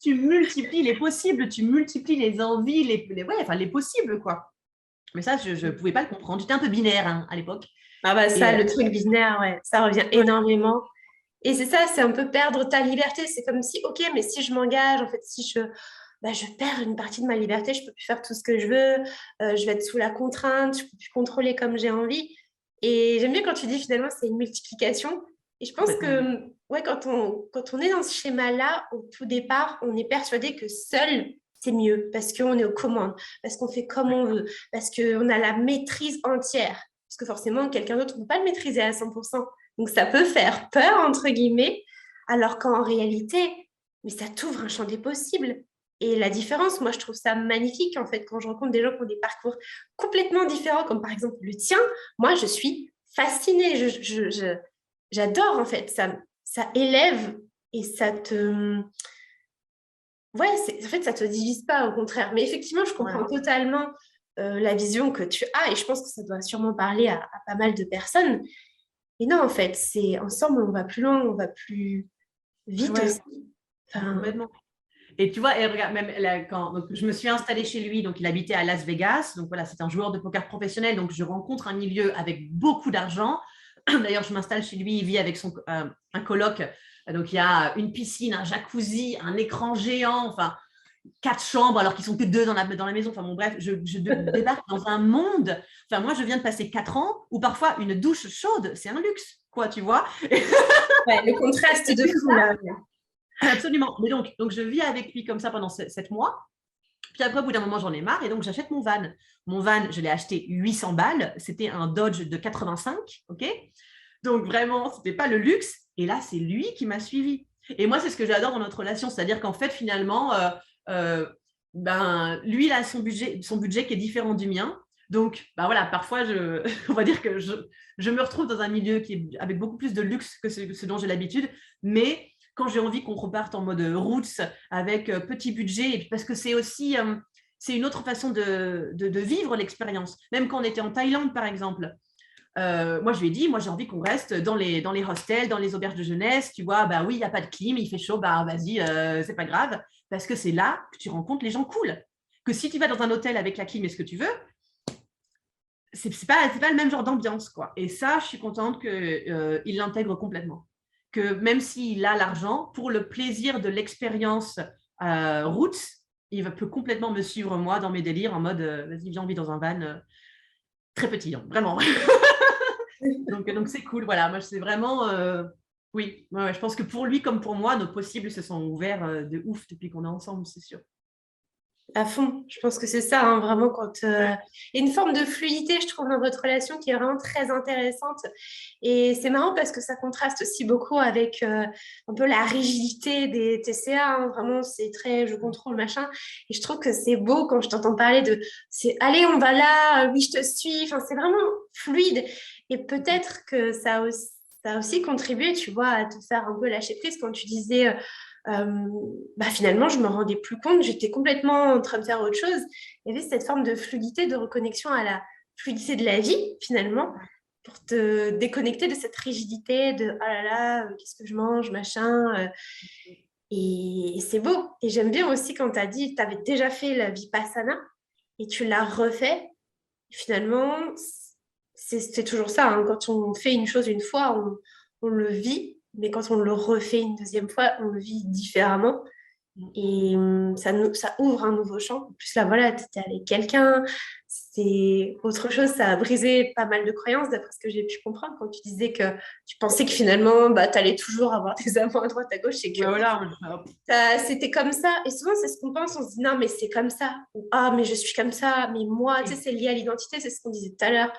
S2: tu multiplies les possibles, tu multiplies les envies, les possibles quoi. Mais ça, je ne pouvais pas le comprendre. J'étais un peu binaire hein, à l'époque.
S1: Ah bah ça, le truc binaire, ouais, ça revient énormément. Et c'est ça, c'est un peu perdre ta liberté. C'est comme si, ok, mais si je m'engage, en fait, si je perds une partie de ma liberté, je peux plus faire tout ce que je veux, je vais être sous la contrainte, je peux plus contrôler comme j'ai envie. Et j'aime bien quand tu dis finalement c'est une multiplication. Et je pense que ouais, quand on est dans ce schéma-là, au tout départ, on est persuadé que seul, c'est mieux parce qu'on est aux commandes, parce qu'on fait comme on veut, parce qu'on a la maîtrise entière. Parce que forcément, quelqu'un d'autre ne peut pas le maîtriser à 100%. Donc ça peut faire peur, entre guillemets, alors qu'en réalité, mais ça t'ouvre un champ des possibles. Et la différence, moi, je trouve ça magnifique, en fait, quand je rencontre des gens qui ont des parcours complètement différents, comme par exemple le tien. Moi, je suis fascinée. J'adore, en fait. Ça élève et ça te... Ouais, en fait, ça te divise pas, au contraire. Mais effectivement, je comprends totalement la vision que tu as et je pense que ça doit sûrement parler à pas mal de personnes. Et non, en fait, c'est ensemble, on va plus loin, on va plus vite
S2: Ouais,
S1: aussi. Enfin,
S2: complètement. Et tu vois, et regarde, même donc, je me suis installée chez lui, donc il habitait à Las Vegas. Donc voilà, c'est un joueur de poker professionnel. Donc je rencontre un milieu avec beaucoup d'argent. D'ailleurs, je m'installe chez lui, il vit avec un coloc. Donc il y a une piscine, un jacuzzi, un écran géant, enfin 4 chambres alors qu'ils sont que 2 dans la maison. Enfin bon, bref, je débarque dans un monde. Enfin, moi, je viens de passer 4 ans où parfois une douche chaude, c'est un luxe, quoi, tu vois.
S1: ouais, le contraste de fou là.
S2: Absolument. Mais donc, je vis avec lui comme ça pendant 7 mois. Puis après, au bout d'un moment, j'en ai marre et donc j'achète mon van. Mon van, je l'ai acheté 800 balles. C'était un Dodge de 85, ok. Donc vraiment, c'était pas le luxe. Et là, c'est lui qui m'a suivi. Et moi, c'est ce que j'adore dans notre relation, c'est-à-dire qu'en fait, finalement, lui, il a son budget qui est différent du mien. Donc, voilà, parfois, on va dire que je me retrouve dans un milieu qui est avec beaucoup plus de luxe que ce dont j'ai l'habitude, mais quand j'ai envie qu'on reparte en mode roots avec petit budget, et puis parce que c'est aussi c'est une autre façon de vivre l'expérience. Même quand on était en Thaïlande, par exemple, moi, je lui ai dit, moi, j'ai envie qu'on reste dans les hostels, dans les auberges de jeunesse. Tu vois, bah oui, il n'y a pas de clim, il fait chaud, bah vas-y, c'est pas grave. Parce que c'est là que tu rencontres les gens cool. Que si tu vas dans un hôtel avec la clim et ce que tu veux, c'est pas le même genre d'ambiance, quoi. Et ça, je suis contente qu'il l'intègre complètement. Que même s'il a l'argent, pour le plaisir de l'expérience roots, il peut complètement me suivre, moi, dans mes délires, en mode, vas-y, viens, on vit dans un van très petit, hein, vraiment. Donc c'est cool, voilà. Moi, c'est vraiment, oui, ouais, je pense que pour lui comme pour moi, nos possibles se sont ouverts de ouf depuis qu'on est ensemble, c'est sûr.
S1: À fond, je pense que c'est ça, hein, vraiment, quand il y a une forme de fluidité, je trouve, dans votre relation qui est vraiment très intéressante. Et c'est marrant parce que ça contraste aussi beaucoup avec un peu la rigidité des TCA, hein. Vraiment, c'est très je contrôle, machin. Et je trouve que c'est beau quand je t'entends parler de c'est allez, on va là, oui, je te suis. Enfin, c'est vraiment fluide. Et peut-être que ça a aussi contribué, tu vois, à te faire un peu lâcher prise quand tu disais. Finalement, je me rendais plus compte, j'étais complètement en train de faire autre chose. Il y avait cette forme de fluidité, de reconnexion à la fluidité de la vie, finalement, pour te déconnecter de cette rigidité de oh là là, qu'est-ce que je mange, machin. Et c'est beau. Et j'aime bien aussi quand tu as dit, tu avais déjà fait la Vipassana et tu l'as refait. Finalement, c'est toujours ça, hein. Quand on fait une chose une fois, on le vit, mais quand on le refait une deuxième fois, on le vit différemment. Et ça ouvre un nouveau champ. En plus, là, voilà, tu étais avec quelqu'un, c'est autre chose. Ça a brisé pas mal de croyances, d'après ce que j'ai pu comprendre, quand tu disais que tu pensais que finalement, tu allais toujours avoir des amants à droite, à gauche, et que
S2: Voilà,
S1: c'était comme ça. Et souvent, c'est ce qu'on pense. On se dit, non, mais c'est comme ça. Ou, ah, mais je suis comme ça. Mais moi, tu sais, c'est lié à l'identité. C'est ce qu'on disait tout à l'heure.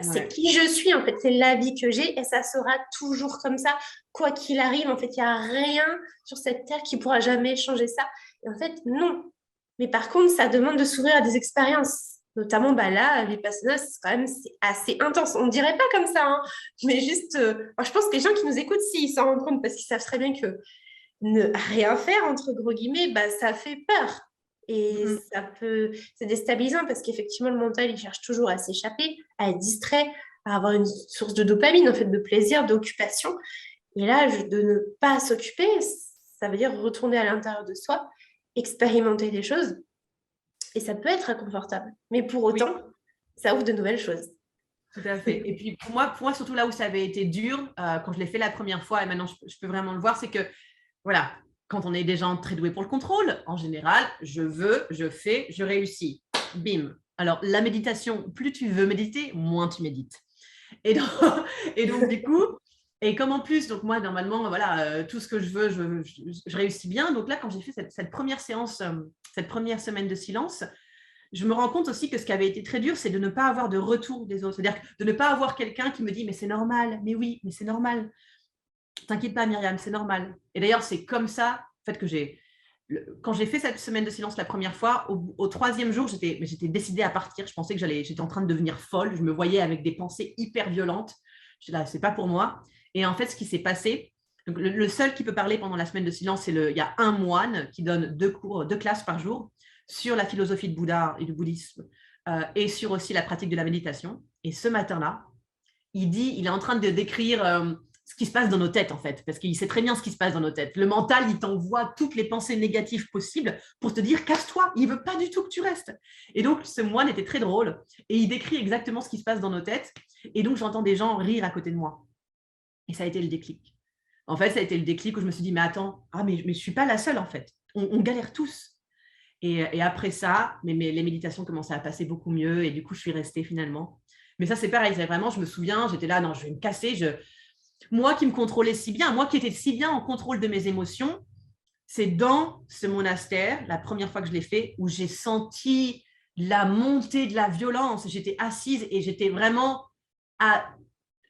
S1: C'est qui je suis, en fait. C'est la vie que j'ai. Et ça sera toujours comme ça. Quoi qu'il arrive, en fait, il n'y a rien sur cette terre qui pourra jamais changer ça. Et en fait, non. Mais par contre, ça demande de s'ouvrir à des expériences. Notamment, là, les personnages, c'est assez intense. On ne dirait pas comme ça, hein. Mais juste, je pense que les gens qui nous écoutent, s'ils s'en rendent compte, parce qu'ils savent très bien que ne rien faire, entre gros guillemets, ça fait peur. Et c'est déstabilisant parce qu'effectivement, le mental, il cherche toujours à s'échapper, à être distrait, à avoir une source de dopamine, en fait, de plaisir, d'occupation. Et là, de ne pas s'occuper, ça veut dire retourner à l'intérieur de soi, expérimenter des choses. Et ça peut être inconfortable. Mais pour autant, ça ouvre de nouvelles choses.
S2: Tout à fait. Et puis pour moi, surtout là où ça avait été dur, quand je l'ai fait la première fois, et maintenant je peux vraiment le voir, c'est que voilà, quand on est des gens très doués pour le contrôle, en général, je veux, je fais, je réussis. Bim. Alors, la méditation, plus tu veux méditer, moins tu médites. Et donc du coup, et comme en plus, donc moi, normalement, voilà, tout ce que je veux, je réussis bien. Donc là, quand j'ai fait cette première séance, cette première semaine de silence, je me rends compte aussi que ce qui avait été très dur, c'est de ne pas avoir de retour des autres. C'est-à-dire de ne pas avoir quelqu'un qui me dit « mais c'est normal, mais oui, mais c'est normal ». T'inquiète pas, Myriam, c'est normal. Et d'ailleurs, c'est comme ça, en fait, quand j'ai fait cette semaine de silence la première fois, au 3e jour, j'étais décidée à partir. Je pensais que j'étais en train de devenir folle. Je me voyais avec des pensées hyper violentes. Je suis là, c'est pas pour moi. Et en fait, ce qui s'est passé, donc le seul qui peut parler pendant la semaine de silence, il y a un moine qui donne 2 classes par jour sur la philosophie de Bouddha et du bouddhisme et sur aussi la pratique de la méditation. Et ce matin-là, il est en train de décrire ce qui se passe dans nos têtes, en fait, parce qu'il sait très bien ce qui se passe dans nos têtes. Le mental, il t'envoie toutes les pensées négatives possibles pour te dire casse-toi, il veut pas du tout que tu restes. Et donc, ce moine était très drôle et il décrit exactement ce qui se passe dans nos têtes. Et donc, j'entends des gens rire à côté de moi. Et ça a été le déclic. En fait, ça a été le déclic où je me suis dit, mais attends, mais je ne suis pas la seule, en fait. On galère tous. Et après ça, les méditations commençaient à passer beaucoup mieux. Et du coup, je suis restée finalement. Mais ça, c'est pareil. C'est vraiment, je me souviens, j'étais là, non, je vais me casser. Moi qui me contrôlais si bien, moi qui étais si bien en contrôle de mes émotions, c'est dans ce monastère, la première fois que je l'ai fait, où j'ai senti la montée de la violence. J'étais assise et j'étais vraiment à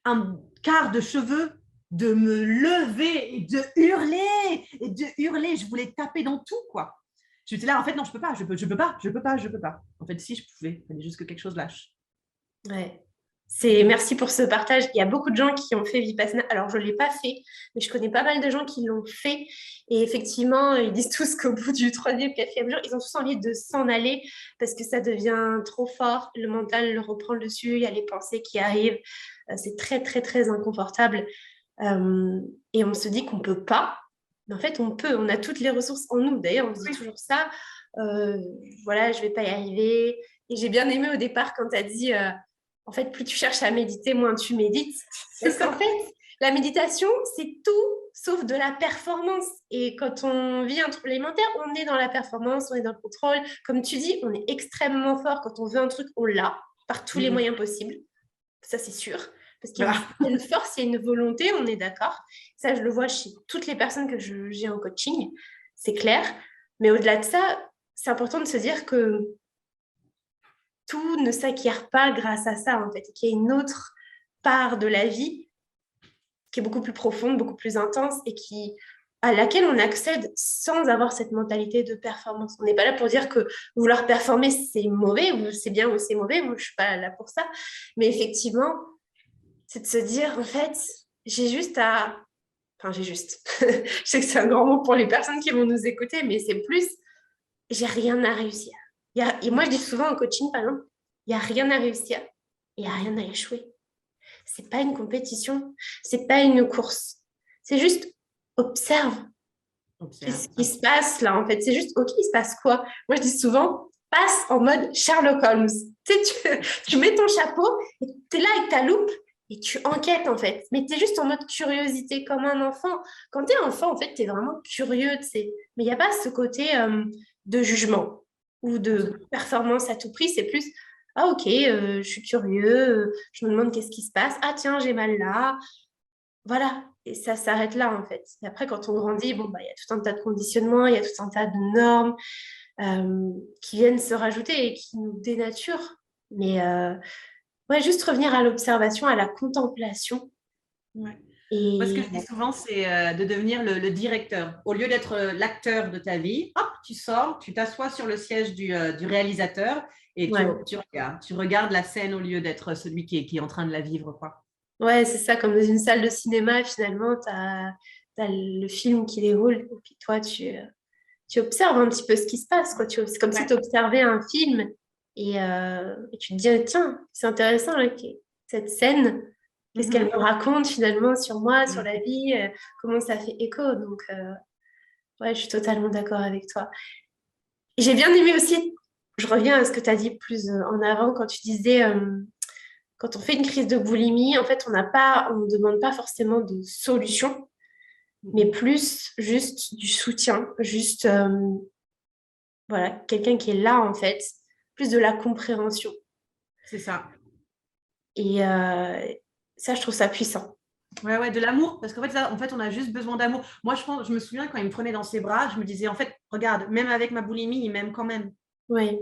S2: un quart de cheveux de me lever et de hurler, et de hurler. Je voulais taper dans tout, quoi. J'étais là, en fait, non, je peux pas, je peux pas. En fait, si, je pouvais, il fallait juste que quelque chose lâche.
S1: Ouais. Merci pour ce partage. Il y a beaucoup de gens qui ont fait Vipassana. Alors, je ne l'ai pas fait, mais je connais pas mal de gens qui l'ont fait. Et effectivement, ils disent tous qu'au bout du troisième, quatrième jour, ils ont tous envie de s'en aller parce que ça devient trop fort. Le mental le reprend le dessus. Il y a les pensées qui arrivent. C'est très, très, très inconfortable. Et on se dit qu'on ne peut pas. Mais en fait, on peut. On a toutes les ressources en nous. D'ailleurs, on se dit toujours ça. Voilà, je ne vais pas y arriver. Et j'ai bien aimé au départ quand tu as dit... en fait, plus tu cherches à méditer, moins tu médites. Parce qu'en fait, la méditation, c'est tout sauf de la performance. Et quand on vit un trouble alimentaire, on est dans la performance, on est dans le contrôle. Comme tu dis, on est extrêmement fort. Quand on veut un truc, on l'a par tous les moyens possibles. Ça, c'est sûr. Parce qu'il y a une force, il y a une volonté, on est d'accord. Ça, je le vois chez toutes les personnes que j'ai en coaching. C'est clair. Mais au-delà de ça, c'est important de se dire que tout ne s'acquiert pas grâce à ça, en fait, qu'il y a une autre part de la vie qui est beaucoup plus profonde, beaucoup plus intense et à laquelle on accède sans avoir cette mentalité de performance. On n'est pas là pour dire que vouloir performer, c'est mauvais, ou c'est bien ou c'est mauvais, moi, je ne suis pas là pour ça. Mais effectivement, c'est de se dire, en fait, j'ai juste à... Enfin, j'ai juste... je sais que c'est un grand mot pour les personnes qui vont nous écouter, mais c'est plus, j'ai rien à réussir. Et moi, je dis souvent en coaching, par exemple, il n'y a rien à réussir et il n'y a rien à échouer. Ce n'est pas une compétition, ce n'est pas une course. C'est juste observe. Qu'est-ce qui se passe là, en fait. C'est juste, OK, il se passe quoi? Moi, je dis souvent, passe en mode Sherlock Holmes. Tu mets ton chapeau, et tu es là avec ta loupe et tu enquêtes, en fait. Mais tu es juste en mode curiosité, comme un enfant. Quand tu es enfant, en fait, tu es vraiment curieux, tu sais. Mais il n'y a pas ce côté de jugement ou de performance à tout prix. C'est plus, ah ok, je suis curieux, je me demande qu'est-ce qui se passe. Ah tiens, j'ai mal là. Voilà, et ça s'arrête là en fait. Et après, quand on grandit, bon, bah, il y a tout un tas de conditionnements, il y a tout un tas de normes qui viennent se rajouter et qui nous dénaturent. Mais ouais, juste revenir à l'observation, à la contemplation.
S2: Ouais.
S1: Et...
S2: Moi, ce que je dis souvent, c'est de devenir le directeur. Au lieu d'être l'acteur de ta vie, hop, tu sors, tu t'assois sur le siège du réalisateur et tu regardes la scène au lieu d'être celui qui est en train de la vivre, quoi.
S1: Ouais, c'est ça, comme dans une salle de cinéma, finalement, tu as le film qui déroule, et puis toi, tu observes un petit peu ce qui se passe, quoi. C'est comme si tu observais un film et tu te dis, tiens, c'est intéressant, là, cette scène, qu'est-ce qu'elle me raconte finalement sur moi, sur la vie, comment ça fait écho. Donc, ouais, je suis totalement d'accord avec toi. Et j'ai bien aimé aussi, je reviens à ce que tu as dit plus en avant quand tu disais, quand on fait une crise de boulimie, en fait, on ne demande pas forcément de solution, mais plus juste du soutien, juste voilà, quelqu'un qui est là, en fait, plus de la compréhension.
S2: C'est ça.
S1: Et ça, je trouve ça puissant.
S2: Ouais, de l'amour, parce qu'en fait, là, on a juste besoin d'amour. Moi, je me souviens quand il me prenait dans ses bras, je me disais, en fait, regarde, même avec ma boulimie, il m'aime quand même.
S1: Oui.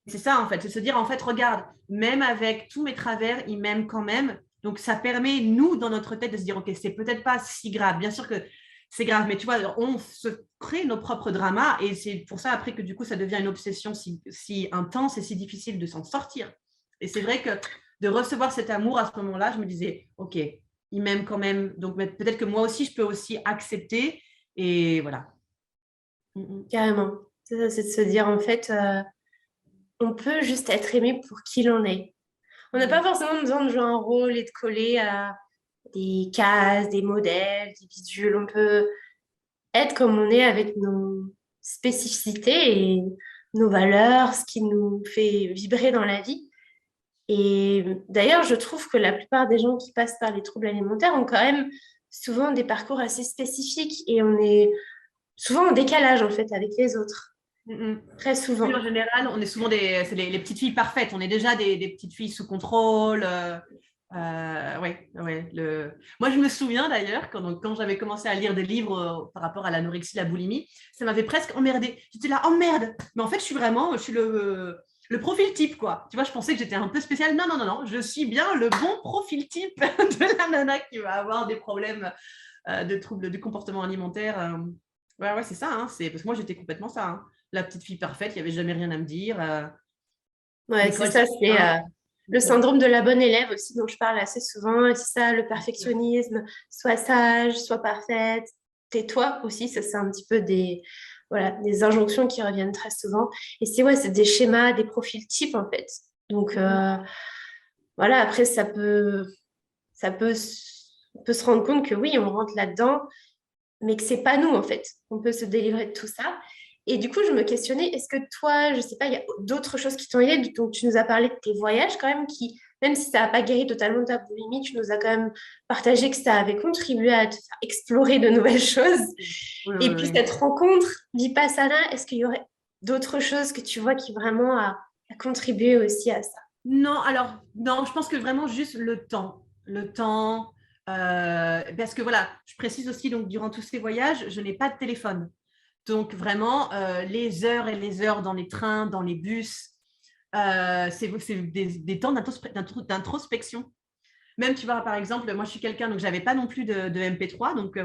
S2: C'est ça, en fait, c'est se dire, en fait, regarde, même avec tous mes travers, il m'aime quand même. Donc, ça permet, nous, dans notre tête, de se dire, OK, c'est peut-être pas si grave. Bien sûr que c'est grave, mais tu vois, on se crée nos propres dramas et c'est pour ça, après, que du coup, ça devient une obsession si intense et si difficile de s'en sortir. Et c'est vrai que de recevoir cet amour à ce moment-là, je me disais, OK, il m'aime quand même. Donc, peut-être que moi aussi, je peux aussi accepter. Et voilà.
S1: Carrément. C'est de se dire, en fait, on peut juste être aimé pour qui l'on est. On n'a pas forcément besoin de jouer un rôle et de coller à des cases, des modèles, des bidules. On peut être comme on est avec nos spécificités et nos valeurs, ce qui nous fait vibrer dans la vie. Et d'ailleurs, je trouve que la plupart des gens qui passent par les troubles alimentaires ont quand même souvent des parcours assez spécifiques et on est souvent en décalage en fait avec les autres, très
S2: Oui,
S1: souvent.
S2: en général, on est souvent c'est les petites filles parfaites. On est déjà des petites filles sous contrôle. Ouais, ouais, moi, je me souviens d'ailleurs, quand j'avais commencé à lire des livres par rapport à l'anorexie, la boulimie, ça m'avait presque emmerdée. J'étais là, oh merde, mais en fait, je suis le profil type, quoi. Tu vois, je pensais que j'étais un peu spéciale. Non, non, non, non, je suis bien le bon profil type de la nana qui va avoir des problèmes de troubles du comportement alimentaire. Ouais, ouais, c'est ça. Hein, parce que moi, j'étais complètement ça. Hein. La petite fille parfaite, il n'y avait jamais rien à me dire.
S1: Ouais, c'est
S2: L'école,
S1: ça,
S2: c'était
S1: c'est
S2: bien.
S1: le syndrome de la bonne élève aussi dont je parle assez souvent. Et c'est ça, le perfectionnisme, sois sage, sois parfaite, tais-toi aussi. Ça, c'est un petit peu voilà, des injonctions qui reviennent très souvent. Et c'est ouais, c'est des schémas, des profils types en fait. Donc voilà, après, ça peut, on peut se rendre compte que oui, on rentre là-dedans, mais que c'est pas nous en fait. On peut se délivrer de tout ça. Et du coup, je me questionnais, est-ce que toi, je sais pas, il y a d'autres choses qui t'ont aidé? Donc, tu nous as parlé de tes voyages quand même, qui, même si ça n'a pas guéri totalement ta boulimie, tu nous as quand même partagé que ça avait contribué à te faire explorer de nouvelles choses.
S2: Oui, oui,
S1: Et puis,
S2: oui.
S1: cette rencontre Vipassana, est-ce qu'il y aurait d'autres choses que tu vois qui vraiment a contribué aussi à ça?
S2: Non, alors, non, je pense que vraiment juste le temps. Le temps, parce que voilà, je précise aussi, donc, durant tous ces voyages, je n'ai pas de téléphone. Donc, vraiment, les heures et les heures dans les trains, dans les bus, c'est des temps d'introspection. Même, tu vois, par exemple, moi, je suis quelqu'un, donc j'avais pas non plus de MP3. Donc,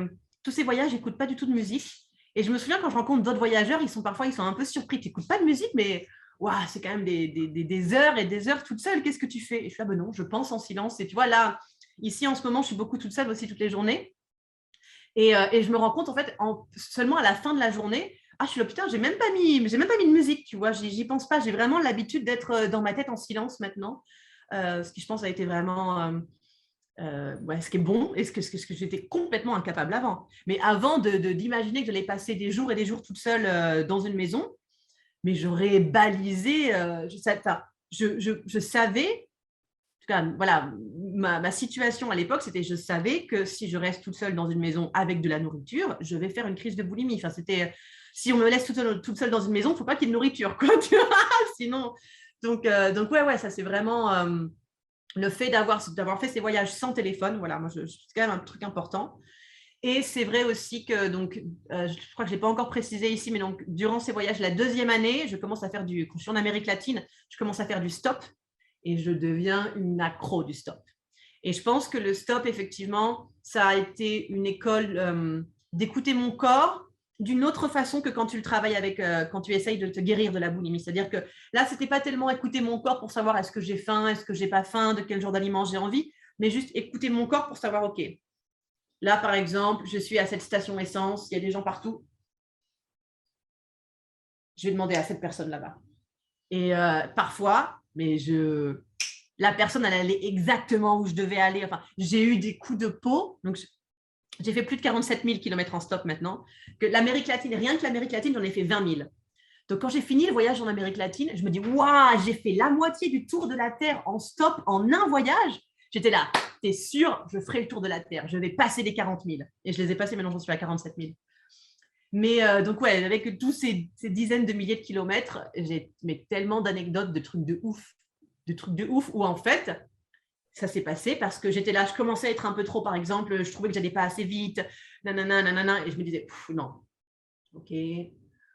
S2: tous ces voyages, j'écoute pas du tout de musique. Et je me souviens quand je rencontre d'autres voyageurs, ils sont un peu surpris. Tu n'écoutes pas de musique, mais waouh, c'est quand même des heures et des heures toute seule. Qu'est-ce que tu fais? Et je suis là, ben non, je pense en silence. Et tu vois, là, ici, en ce moment, je suis beaucoup toute seule aussi toutes les journées. Et je me rends compte, en fait, seulement à la fin de la journée, ah, je suis là, putain, j'ai même pas mis de musique, tu vois, j'y pense pas. J'ai vraiment l'habitude d'être dans ma tête en silence maintenant. Ce qui, je pense, a été vraiment ouais, ce qui est bon et ce que j'étais complètement incapable avant. Mais avant d'imaginer que j'allais passer des jours et des jours toute seule dans une maison, mais j'aurais balisé, je savais, en tout cas, voilà, ma situation à l'époque, c'était je savais que si je reste toute seule dans une maison avec de la nourriture, je vais faire une crise de boulimie. Enfin, c'était, si on me laisse toute seule dans une maison, il ne faut pas qu'il y ait de nourriture, quoi, tu vois, sinon... Donc ouais, ouais, ça c'est vraiment le fait d'avoir fait ces voyages sans téléphone, voilà, moi, c'est quand même un truc important. Et c'est vrai aussi que, donc, je crois que je n'ai pas encore précisé ici, mais donc, durant ces voyages, la deuxième année, quand je suis en Amérique latine, je commence à faire du stop et je deviens une accro du stop. Et je pense que le stop, effectivement, ça a été une école d'écouter mon corps d'une autre façon que quand tu le travailles quand tu essayes de te guérir de la boulimie. C'est-à-dire que là, c'était pas tellement écouter mon corps pour savoir est-ce que j'ai faim, est-ce que j'ai pas faim, de quel genre d'aliment j'ai envie, mais juste écouter mon corps pour savoir, OK, là, par exemple, je suis à cette station essence, il y a des gens partout. Je vais demander à cette personne là-bas. Et parfois, la personne, elle allait exactement où je devais aller. Enfin, j'ai eu des coups de peau. Donc, j'ai fait plus de 47 000 km en stop maintenant. Que l'Amérique latine, rien que l'Amérique latine, j'en ai fait 20 000. Donc, quand j'ai fini le voyage en Amérique latine, je me dis, waouh, j'ai fait la moitié du tour de la Terre en stop en un voyage. J'étais là, t'es sûr, je ferai le tour de la Terre. Je vais passer les 40 000. Et je les ai passés, maintenant j'en suis à 47 000. Mais donc, ouais, avec tous ces dizaines de milliers de kilomètres, j'ai tellement d'anecdotes, de trucs de ouf, où en fait, ça s'est passé parce que j'étais là, je commençais à être un peu trop, par exemple, je trouvais que j'allais pas assez vite, nanana, nanana, et je me disais, non, ok,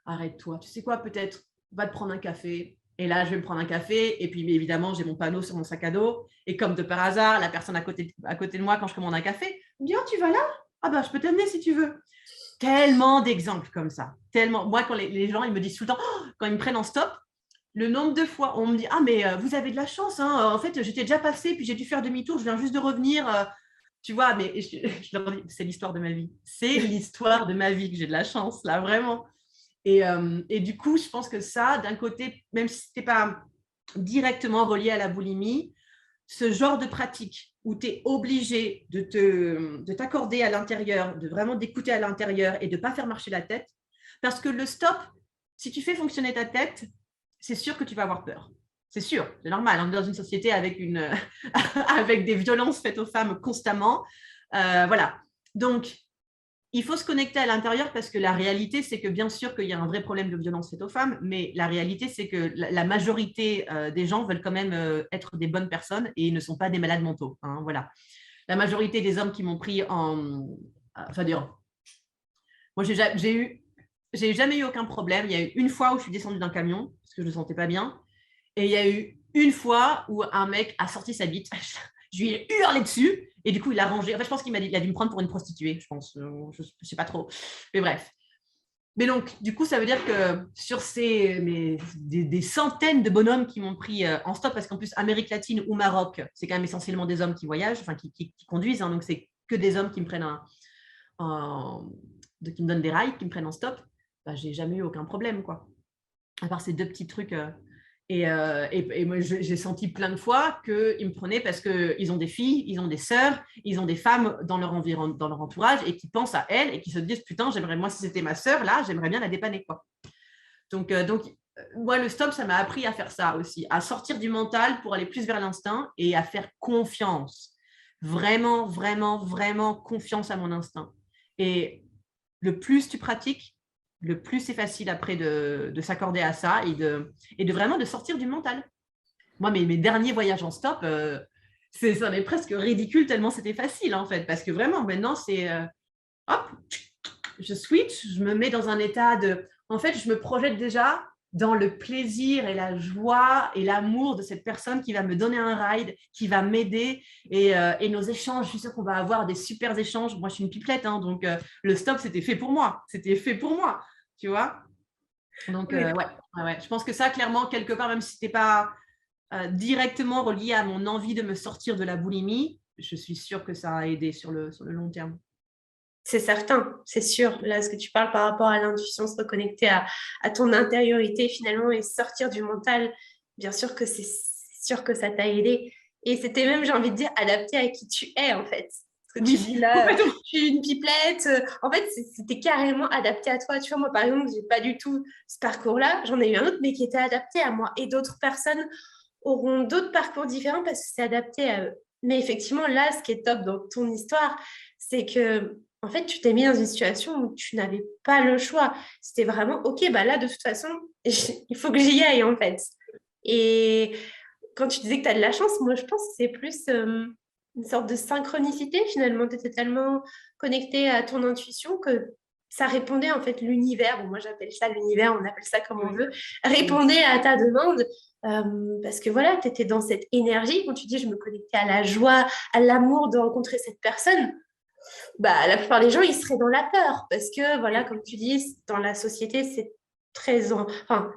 S2: arrête-toi. Tu sais quoi, peut-être, va te prendre un café. Et là, je vais me prendre un café. Et puis, évidemment, j'ai mon panneau sur mon sac à dos. Et comme de par hasard, la personne à côté de moi, quand je commande un café, me dit, oh, tu vas là? Ah ben, je peux t'amener si tu veux. Tellement d'exemples comme ça. Tellement. Moi, quand les gens, ils me disent tout le temps, oh, quand ils me prennent en stop, le nombre de fois, on me dit, ah, mais vous avez de la chance. Hein. En fait, j'étais déjà passée, puis j'ai dû faire demi-tour. Je viens juste de revenir. Tu vois, mais je leur dis, c'est l'histoire de ma vie. C'est l'histoire de ma vie que j'ai de la chance, là, vraiment. Et du coup, je pense que ça, d'un côté, même si ce n'était pas directement relié à la boulimie, ce genre de pratique où tu es obligé de t'accorder à l'intérieur, de vraiment d'écouter à l'intérieur et de ne pas faire marcher la tête, parce que le stop, si tu fais fonctionner ta tête, c'est sûr que tu vas avoir peur. C'est sûr, c'est normal. On est dans une société avec des violences faites aux femmes constamment. Voilà. Donc, il faut se connecter à l'intérieur parce que la réalité, c'est que bien sûr qu'il y a un vrai problème de violence faite aux femmes, mais la réalité, c'est que la majorité des gens veulent quand même être des bonnes personnes et ne sont pas des malades mentaux. Hein, voilà. La majorité des hommes qui m'ont pris en... Enfin, dire, moi, j'ai jamais eu aucun problème. Il y a eu une fois où je suis descendue d'un camion parce que je ne me sentais pas bien. Et il y a eu une fois où un mec a sorti sa bite. Je lui ai hurlé dessus et du coup, il a rangé. En fait, je pense qu'il a dû me prendre pour une prostituée, je pense. Je ne sais pas trop. Mais bref. Mais donc, du coup, ça veut dire que sur des centaines de bonhommes qui m'ont pris en stop, parce qu'en plus, Amérique latine ou Maroc, c'est quand même essentiellement des hommes qui voyagent, enfin, qui conduisent. Hein, donc, c'est que des hommes qui me prennent qui me donnent des rides, qui me prennent en stop. Bah, j'ai jamais eu aucun problème, quoi. À part ces deux petits trucs. Et moi, j'ai senti plein de fois qu'ils me prenaient parce qu'ils ont des filles, ils ont des sœurs, ils ont des femmes dans leur entourage et qui pensent à elles et qui se disent putain, moi, si c'était ma sœur, là, j'aimerais bien la dépanner, quoi. Donc, moi, le stop, ça m'a appris à faire ça aussi, à sortir du mental pour aller plus vers l'instinct et à faire confiance. Vraiment, vraiment, vraiment confiance à mon instinct. Et le plus tu pratiques, le plus c'est facile après de s'accorder à ça et de vraiment de sortir du mental. Moi, mes derniers voyages en stop, ça m'est presque ridicule tellement c'était facile en fait, parce que vraiment maintenant c'est hop, je switch, je me mets dans un état en fait, je me projette déjà dans le plaisir et la joie et l'amour de cette personne qui va me donner un ride, qui va m'aider et nos échanges, je suis sûre qu'on va avoir des super échanges. Moi, je suis une pipelette, hein, donc le stop, c'était fait pour moi. C'était fait pour moi, tu vois. Donc, ouais. Je pense que ça, clairement, quelque part, même si ce n'était pas directement relié à mon envie de me sortir de la boulimie, je suis sûre que ça a aidé sur le long terme.
S1: C'est certain, c'est sûr. Là, ce que tu parles par rapport à l'intuition, se reconnecter à ton intériorité finalement et sortir du mental, bien sûr que c'est sûr que ça t'a aidé. Et c'était même, j'ai envie de dire, adapté à qui tu es en fait. Ce que tu dis là, je suis une pipelette. En fait, c'était carrément adapté à toi. Tu vois, moi par exemple, j'ai pas du tout ce parcours-là. J'en ai eu un autre, mais qui était adapté à moi. Et d'autres personnes auront d'autres parcours différents parce que c'est adapté à eux. Mais effectivement, là, ce qui est top dans ton histoire, c'est que en fait, tu t'es mis dans une situation où tu n'avais pas le choix. C'était vraiment, OK, bah là, de toute façon, il faut que j'y aille, en fait. Et quand tu disais que tu as de la chance, moi, je pense que c'est plus une sorte de synchronicité, finalement. Tu étais tellement connecté à ton intuition que ça répondait, en fait, l'univers. Bon, moi, j'appelle ça l'univers, on appelle ça comme on veut. Répondait à ta demande. Parce que voilà, tu étais dans cette énergie. Quand tu dis, je me connectais à la joie, à l'amour de rencontrer cette personne, bah, la plupart des gens, ils seraient dans la peur parce que, voilà, comme tu dis, dans la société, c'est très... Enfin,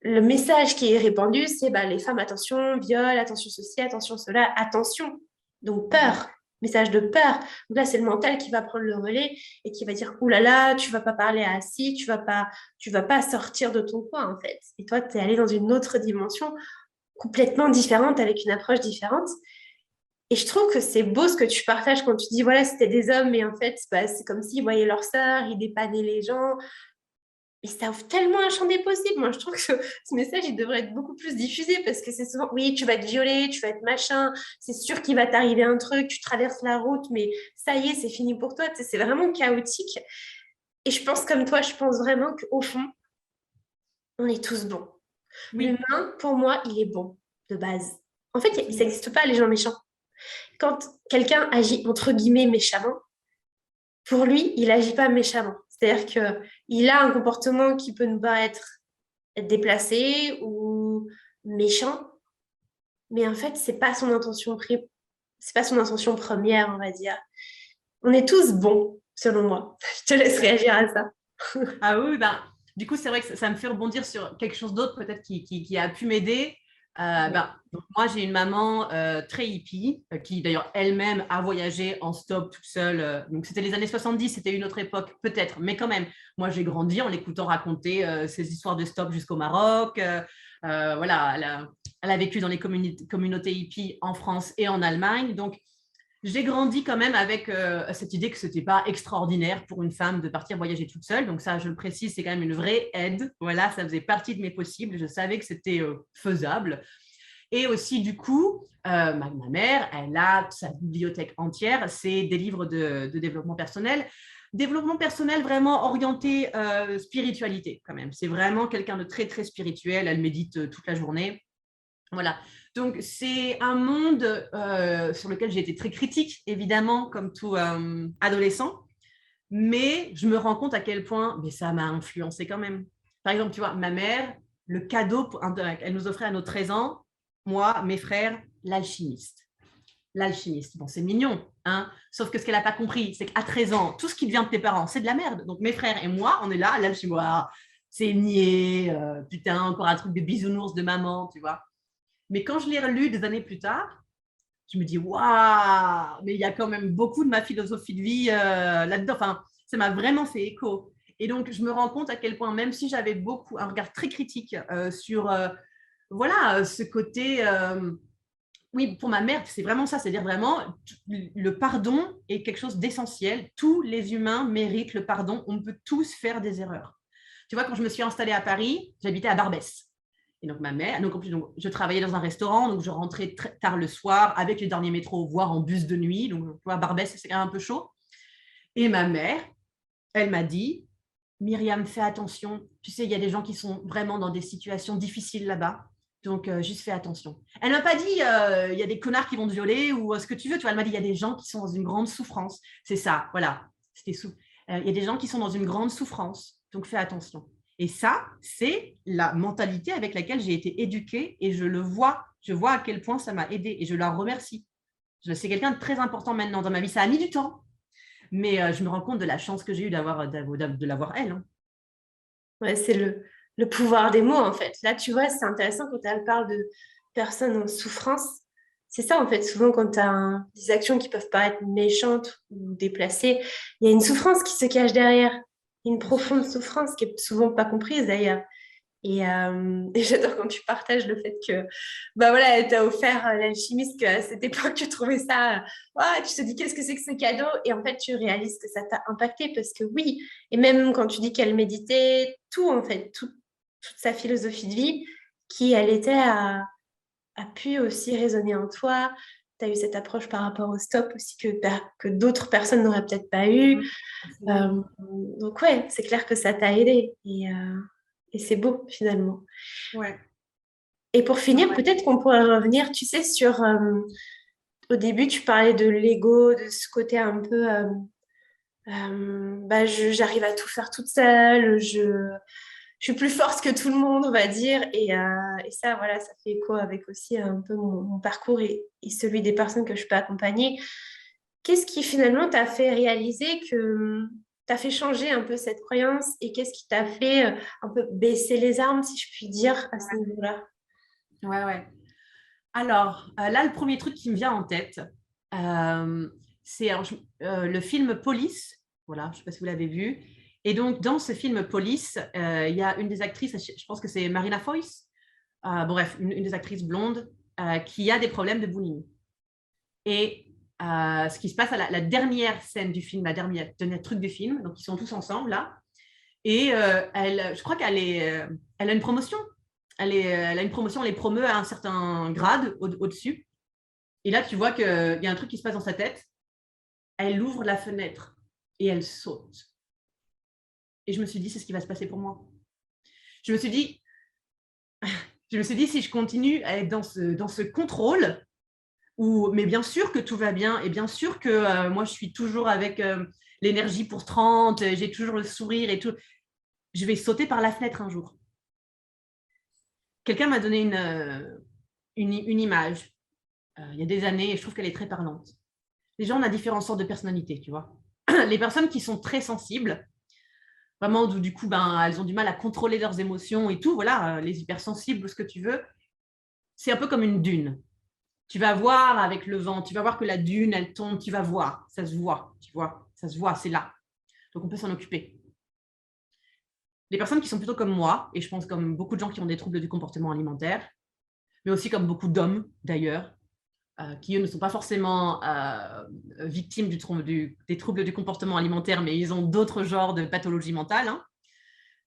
S1: le message qui est répandu, c'est bah, les femmes, attention, viol, attention ceci, attention cela, attention. Donc, peur, message de peur. Donc là, c'est le mental qui va prendre le relais et qui va dire, ouh là là, tu vas pas parler à ci, tu vas pas sortir de ton coin, en fait. Et toi, tu es allé dans une autre dimension complètement différente, avec une approche différente. Et je trouve que c'est beau ce que tu partages quand tu dis, voilà, c'était des hommes, mais en fait, bah, c'est comme s'ils voyaient leur sœur, ils dépannaient les gens. Et ça ouvre tellement un champ des possibles. Moi, je trouve que ce message, il devrait être beaucoup plus diffusé parce que c'est souvent, oui, tu vas être violé, tu vas être machin, c'est sûr qu'il va t'arriver un truc, tu traverses la route, mais ça y est, c'est fini pour toi. Tu sais, c'est vraiment chaotique. Et je pense comme toi, je pense vraiment qu'au fond, on est tous bons. Oui. L'humain, pour moi, il est bon de base. En fait, ça n'existe pas, les gens méchants. Quand quelqu'un agit entre guillemets méchamment, pour lui, il n'agit pas méchamment. C'est-à-dire qu'il a un comportement qui peut nous paraître déplacé ou méchant, mais en fait, c'est pas son intention première, on va dire. On est tous bons, selon moi. Je te laisse réagir à ça.
S2: Ah oui, ben, du coup, c'est vrai que ça me fait rebondir sur quelque chose d'autre peut-être qui a pu m'aider. Donc moi, j'ai une maman très hippie qui, d'ailleurs, elle-même a voyagé en stop toute seule. Donc, c'était les années 70, c'était une autre époque, peut-être. Mais quand même, moi, j'ai grandi en l'écoutant raconter ces histoires de stop jusqu'au Maroc. Voilà, Elle a vécu dans les communautés hippies en France et en Allemagne. Donc, j'ai grandi quand même avec cette idée que ce n'était pas extraordinaire pour une femme de partir voyager toute seule. Donc ça, je le précise, c'est quand même une vraie aide. Voilà, ça faisait partie de mes possibles. Je savais que c'était faisable. Et aussi, du coup, ma mère, elle a sa bibliothèque entière. C'est des livres de développement personnel. Développement personnel vraiment orienté spiritualité quand même. C'est vraiment quelqu'un de très, très spirituel. Elle médite toute la journée. Voilà. Donc, c'est un monde sur lequel j'ai été très critique, évidemment, comme tout adolescent. Mais je me rends compte à quel point ça m'a influencé quand même. Par exemple, tu vois, ma mère, le cadeau, elle nous offrait à nos 13 ans, moi, mes frères, l'alchimiste. L'alchimiste, bon, c'est mignon, hein. Sauf que ce qu'elle n'a pas compris, c'est qu'à 13 ans, tout ce qui vient de tes parents, c'est de la merde. Donc, mes frères et moi, on est là, l'alchimiste, c'est niais, putain, encore un truc de bisounours de maman, tu vois. Mais quand je l'ai relu des années plus tard, je me dis, waouh, mais il y a quand même beaucoup de ma philosophie de vie là-dedans. Enfin, ça m'a vraiment fait écho. Et donc, je me rends compte à quel point, même si j'avais un regard très critique sur voilà, ce côté, oui, pour ma mère, c'est vraiment ça, c'est-à-dire vraiment, le pardon est quelque chose d'essentiel. Tous les humains méritent le pardon. On peut tous faire des erreurs. Tu vois, quand je me suis installée à Paris, j'habitais à Barbès. Et donc, ma mère, donc je travaillais dans un restaurant, donc je rentrais très tard le soir avec les derniers métros, voire en bus de nuit. Donc, tu vois, Barbès, c'est quand même un peu chaud. Et ma mère, elle m'a dit, Myriam, fais attention. Tu sais, il y a des gens qui sont vraiment dans des situations difficiles là-bas. Donc, juste fais attention. Elle ne m'a pas dit, il y a des connards qui vont te violer ou ce que tu veux. Tu vois, elle m'a dit, il y a des gens qui sont dans une grande souffrance. C'est ça, voilà. Il y a des gens qui sont dans une grande souffrance. Donc, fais attention. Et ça, c'est la mentalité avec laquelle j'ai été éduquée et je le vois. Je vois à quel point ça m'a aidée et je la remercie. C'est quelqu'un de très important maintenant dans ma vie. Ça a mis du temps, mais je me rends compte de la chance que j'ai eue de l'avoir elle. Hein.
S1: Ouais, c'est le pouvoir des mots, en fait. Là, tu vois, c'est intéressant quand elle parle de personnes en souffrance. C'est ça, en fait. Souvent, quand tu as des actions qui peuvent paraître méchantes ou déplacées, il y a une souffrance qui se cache derrière. Une profonde souffrance qui est souvent pas comprise, d'ailleurs. Et j'adore quand tu partages le fait que, bah voilà, elle t'a offert l'alchimiste, qu'à cette époque, tu trouvais ça, tu te dis qu'est-ce que c'est que ce cadeau? Et en fait, tu réalises que ça t'a impacté parce que oui, et même quand tu dis qu'elle méditait, tout, en fait, toute sa philosophie de vie, qui elle était, a pu aussi résonner en toi. Tu as eu cette approche par rapport au stop aussi que d'autres personnes n'auraient peut-être pas eu. Donc ouais, c'est clair que ça t'a aidé. Et c'est beau finalement.
S2: Ouais.
S1: Et pour finir, peut-être qu'on pourrait revenir, tu sais, sur... au début, tu parlais de l'ego, de ce côté un peu... j'arrive à tout faire toute seule, je suis plus forte que tout le monde, on va dire. Et ça, voilà, ça fait écho avec aussi un peu mon parcours et celui des personnes que je peux accompagner. Qu'est-ce qui finalement t'a fait réaliser que t'a fait changer un peu cette croyance et qu'est-ce qui t'a fait un peu baisser les armes, si je puis dire, à ce niveau-là?
S2: Ouais. Alors, là, le premier truc qui me vient en tête, c'est le film Police. Voilà, je ne sais pas si vous l'avez vu. Et donc, dans ce film Police, il y a une des actrices, je pense que c'est Marina Foïs, bref, une des actrices blondes qui a des problèmes de boulimie. Et ce qui se passe à la dernière scène du film, la dernière truc du film, donc ils sont tous ensemble là, et je crois elle a une promotion. Elle a une promotion, elle est promeut à un certain grade au-dessus. Et là, tu vois qu'il y a un truc qui se passe dans sa tête. Elle ouvre la fenêtre et elle saute. Et je me suis dit, c'est ce qui va se passer pour moi. Je me suis dit, si je continue à être dans ce contrôle, mais bien sûr que tout va bien, et bien sûr que moi, je suis toujours avec l'énergie pour 30, j'ai toujours le sourire et tout. Je vais sauter par la fenêtre un jour. Quelqu'un m'a donné une image il y a des années et je trouve qu'elle est très parlante. Les gens, on a différentes sortes de personnalités, tu vois. Les personnes qui sont très sensibles, vraiment, du coup, elles ont du mal à contrôler leurs émotions et tout, voilà, les hypersensibles ou ce que tu veux, c'est un peu comme une dune. Tu vas voir avec le vent, tu vas voir que la dune, elle tombe, tu vas voir, ça se voit, tu vois, ça se voit, c'est là. Donc, on peut s'en occuper. Les personnes qui sont plutôt comme moi, et je pense comme beaucoup de gens qui ont des troubles du comportement alimentaire, mais aussi comme beaucoup d'hommes d'ailleurs, qui eux ne sont pas forcément victimes des troubles du comportement alimentaire, mais ils ont d'autres genres de pathologies mentales. Hein.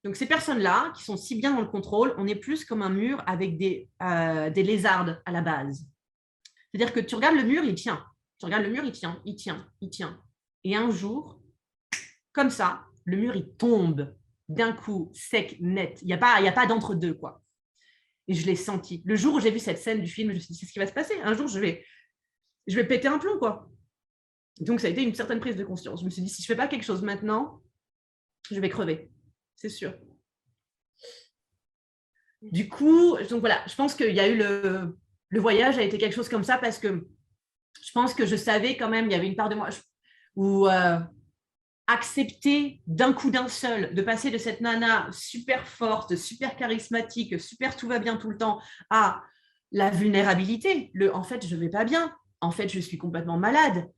S2: Donc ces personnes-là, qui sont si bien dans le contrôle, on est plus comme un mur avec des lézardes à la base. C'est-à-dire que tu regardes le mur, il tient. Tu regardes le mur, il tient, il tient, il tient. Et un jour, comme ça, le mur, il tombe d'un coup, sec, net. Il n'y a pas d'entre-deux, quoi. Et je l'ai senti. Le jour où j'ai vu cette scène du film, je me suis dit, c'est ce qui va se passer. Un jour, je vais péter un plomb, quoi. Donc, ça a été une certaine prise de conscience. Je me suis dit, si je ne fais pas quelque chose maintenant, je vais crever. C'est sûr. Du coup, donc voilà, je pense qu'il y a eu le voyage a été quelque chose comme ça parce que je pense que je savais quand même, il y avait une part de moi où accepter d'un coup d'un seul de passer de cette nana super forte, super charismatique, super tout va bien tout le temps à la vulnérabilité, en fait je vais pas bien, en fait je suis complètement malade.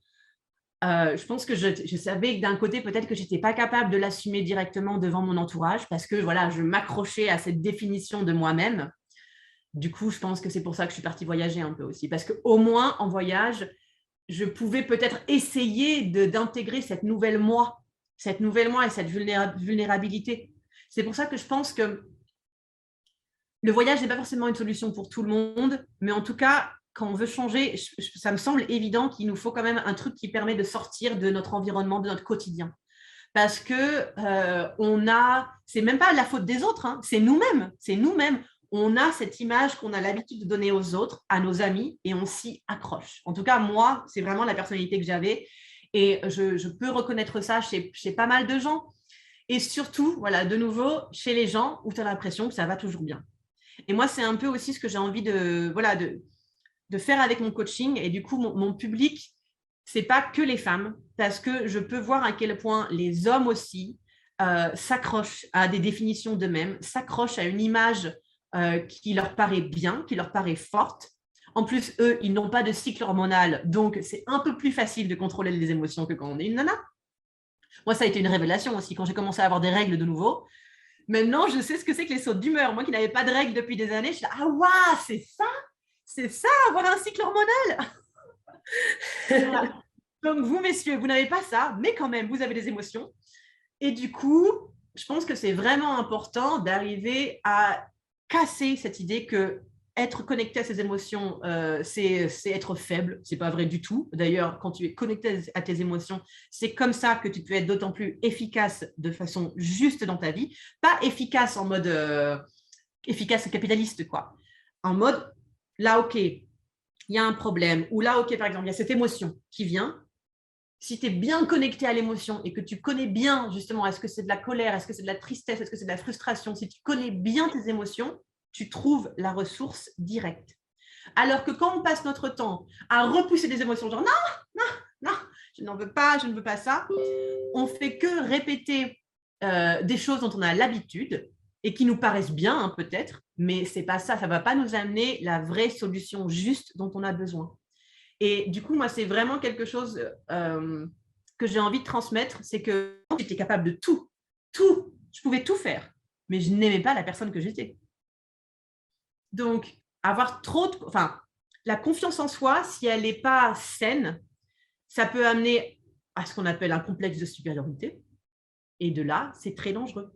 S2: Je pense que je savais que d'un côté peut-être que j'étais pas capable de l'assumer directement devant mon entourage parce que voilà, je m'accrochais à cette définition de moi-même. Du coup, je pense que c'est pour ça que je suis partie voyager un peu aussi parce qu'au moins en voyage, je pouvais peut-être essayer d'intégrer cette nouvelle moi et cette vulnérabilité. C'est pour ça que je pense que le voyage n'est pas forcément une solution pour tout le monde, mais en tout cas, quand on veut changer, ça me semble évident qu'il nous faut quand même un truc qui permet de sortir de notre environnement, de notre quotidien. Parce que c'est même pas la faute des autres, hein, c'est nous-mêmes. On a cette image qu'on a l'habitude de donner aux autres, à nos amis, et on s'y accroche. En tout cas, moi, c'est vraiment la personnalité que j'avais, et je peux reconnaître ça chez pas mal de gens. Et surtout, voilà, de nouveau, chez les gens où tu as l'impression que ça va toujours bien. Et moi, c'est un peu aussi ce que j'ai envie de faire avec mon coaching. Et du coup, mon public, c'est pas que les femmes, parce que je peux voir à quel point les hommes aussi s'accrochent à des définitions d'eux-mêmes, s'accrochent à une image qui leur paraît bien, qui leur paraît forte. En plus, eux, ils n'ont pas de cycle hormonal, donc c'est un peu plus facile de contrôler les émotions que quand on est une nana. Moi, ça a été une révélation aussi, quand j'ai commencé à avoir des règles de nouveau. Maintenant, je sais ce que c'est que les sautes d'humeur. Moi qui n'avais pas de règles depuis des années, je suis là, ah waouh, c'est ça, avoir un cycle hormonal. Voilà. Donc, vous, messieurs, vous n'avez pas ça, mais quand même, vous avez des émotions. Et du coup, je pense que c'est vraiment important d'arriver à casser cette idée que être connecté à ses émotions, c'est être faible. C'est pas vrai du tout. D'ailleurs, quand tu es connecté à tes émotions, c'est comme ça que tu peux être d'autant plus efficace de façon juste dans ta vie. Pas efficace en mode efficace capitaliste, quoi. En mode, là, OK, il y a un problème. Ou là, OK, par exemple, il y a cette émotion qui vient. Si tu es bien connecté à l'émotion et que tu connais bien, justement, est-ce que c'est de la colère, est-ce que c'est de la tristesse, est-ce que c'est de la frustration, si tu connais bien tes émotions, tu trouves la ressource directe. Alors que quand on passe notre temps à repousser des émotions, genre non, je n'en veux pas, je ne veux pas ça, on fait que répéter des choses dont on a l'habitude et qui nous paraissent bien, hein, peut-être, mais c'est pas ça, ça ne va pas nous amener la vraie solution juste dont on a besoin. Et du coup, moi, c'est vraiment quelque chose que j'ai envie de transmettre, c'est que j'étais capable de tout, je pouvais tout faire, mais je n'aimais pas la personne que j'étais. Donc, avoir la confiance en soi, si elle n'est pas saine, ça peut amener à ce qu'on appelle un complexe de supériorité. Et de là, c'est très dangereux.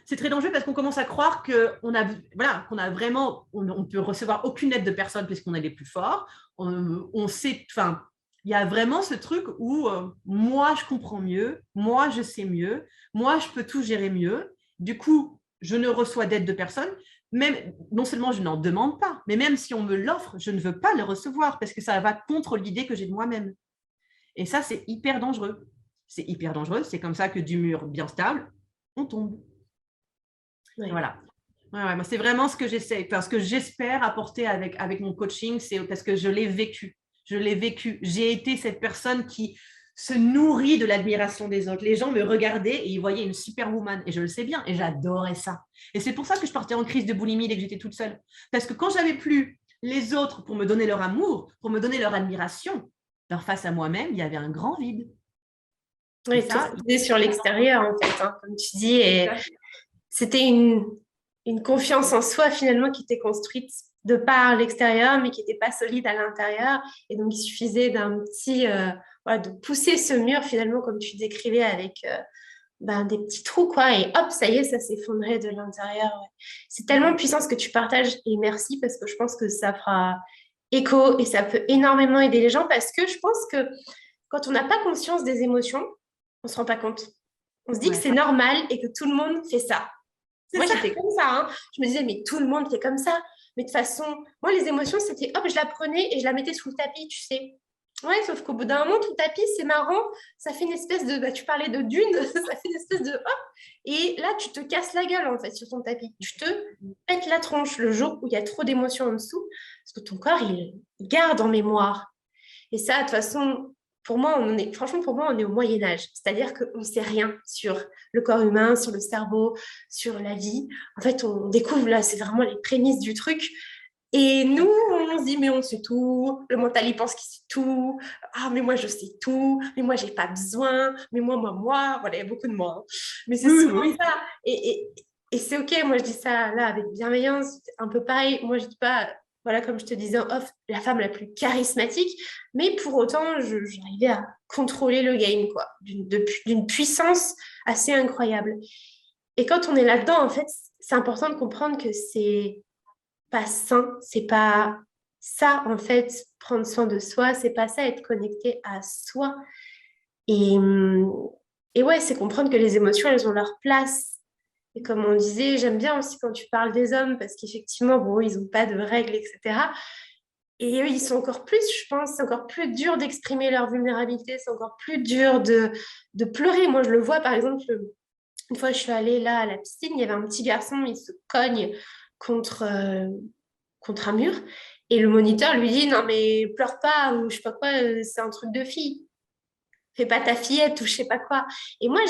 S2: C'est très dangereux parce qu'on commence à croire qu'on a vraiment, on peut recevoir aucune aide de personne puisqu'on est les plus forts. On sait, enfin, il y a vraiment ce truc où moi, je comprends mieux, moi, je sais mieux, moi, je peux tout gérer mieux. Du coup, je ne reçois d'aide de personne. Même, non seulement je n'en demande pas, mais même si on me l'offre, je ne veux pas le recevoir parce que ça va contre l'idée que j'ai de moi-même. Et ça, c'est hyper dangereux. C'est hyper dangereux. C'est comme ça que du mur bien stable, on tombe. Ouais. Voilà. Ouais, moi, c'est vraiment ce que j'essaie, parce que j'espère apporter avec mon coaching, c'est parce que je l'ai vécu. Je l'ai vécu. J'ai été cette personne qui se nourrit de l'admiration des autres. Les gens me regardaient et ils voyaient une superwoman. Et je le sais bien. Et j'adorais ça. Et c'est pour ça que je partais en crise de boulimie dès que j'étais toute seule. Parce que quand j'avais plus les autres pour me donner leur amour, pour me donner leur admiration, face à moi-même, il y avait un grand vide.
S3: Oui, ça, tout sur l'extérieur, en fait, hein, comme tu dis. Et c'était une confiance en soi, finalement, qui était construite de par l'extérieur, mais qui n'étaient pas solides à l'intérieur. Et donc, il suffisait d'un petit, de pousser ce mur, finalement, comme tu décrivais, avec des petits trous, quoi. Et hop, ça y est, ça s'effondrait de l'intérieur. Ouais. C'est tellement puissant ce que tu partages. Et merci, parce que je pense que ça fera écho et ça peut énormément aider les gens, parce que je pense que quand on n'a pas conscience des émotions, on ne se rend pas compte. On se dit que c'est normal et que tout le monde fait ça. Moi, j'étais comme ça. Hein. Je me disais, mais tout le monde fait comme ça. Mais de toute façon, moi, les émotions, c'était hop, je la prenais et je la mettais sous le tapis, tu sais. Ouais, sauf qu'au bout d'un moment, tout le tapis, c'est marrant. Ça fait une espèce de. Tu parlais de dune, ça fait une espèce de hop. Et là, tu te casses la gueule, en fait, sur ton tapis. Tu te pètes la tronche le jour où il y a trop d'émotions en dessous. Parce que ton corps, il garde en mémoire. Et ça, de toute façon, pour moi, on est au Moyen-Âge. C'est-à-dire qu'on ne sait rien sur le corps humain, sur le cerveau, sur la vie. En fait, on découvre là, c'est vraiment les prémices du truc. Et nous, on se dit, mais on sait tout. Le mental, il pense qu'il sait tout. Ah, mais moi, je sais tout. Mais moi, j'ai pas besoin. Mais moi. Voilà, il y a beaucoup de moi. Hein. Mais c'est souvent ça. Et c'est OK. Moi, je dis ça là avec bienveillance. Un peu pareil. Moi, je dis pas, voilà, comme je te disais en off, la femme la plus charismatique. Mais pour autant, j'arrivais à contrôler le game, quoi. D'une puissance assez incroyable. Et quand on est là-dedans, en fait, c'est important de comprendre que c'est pas sain, c'est pas ça en fait, prendre soin de soi, c'est pas ça être connecté à soi. Et, et ouais, c'est comprendre que les émotions, elles ont leur place. Et comme on disait, j'aime bien aussi quand tu parles des hommes, parce qu'effectivement, bon, ils n'ont pas de règles, etc. Et eux, ils sont encore plus, je pense, c'est encore plus dur d'exprimer leur vulnérabilité, c'est encore plus dur de pleurer. Moi, je le vois, par exemple, une fois, je suis allée là à la piscine, il y avait un petit garçon, il se cogne contre un mur. Et le moniteur lui dit, non mais pleure pas, ou je sais pas quoi, c'est un truc de fille. Fais pas ta fillette, ou je sais pas quoi. Et moi,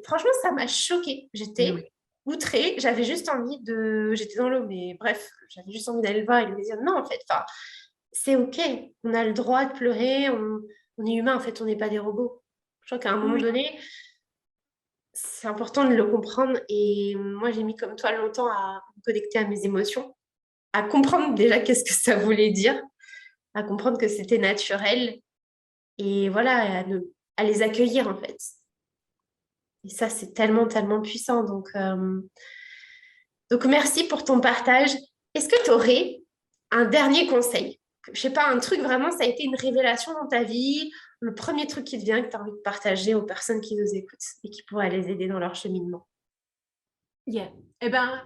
S3: franchement, ça m'a choquée. J'étais outrée, j'avais juste envie j'étais dans l'eau, mais bref, j'avais juste envie d'aller le voir et lui dire, non, en fait, c'est OK, on a le droit de pleurer, on est humain, en fait, on n'est pas des robots. Je crois qu'à un moment donné, c'est important de le comprendre. Et moi, j'ai mis comme toi longtemps à me connecter à mes émotions, à comprendre déjà qu'est-ce que ça voulait dire, à comprendre que c'était naturel et voilà, à les accueillir en fait. Et ça, c'est tellement, tellement puissant. Donc merci pour ton partage. Est-ce que tu aurais un dernier conseil? Je sais pas, un truc vraiment, ça a été une révélation dans ta vie, le premier truc qui te vient que tu as envie de partager aux personnes qui nous écoutent et qui pourraient les aider dans leur cheminement.
S2: Yeah. Eh ben,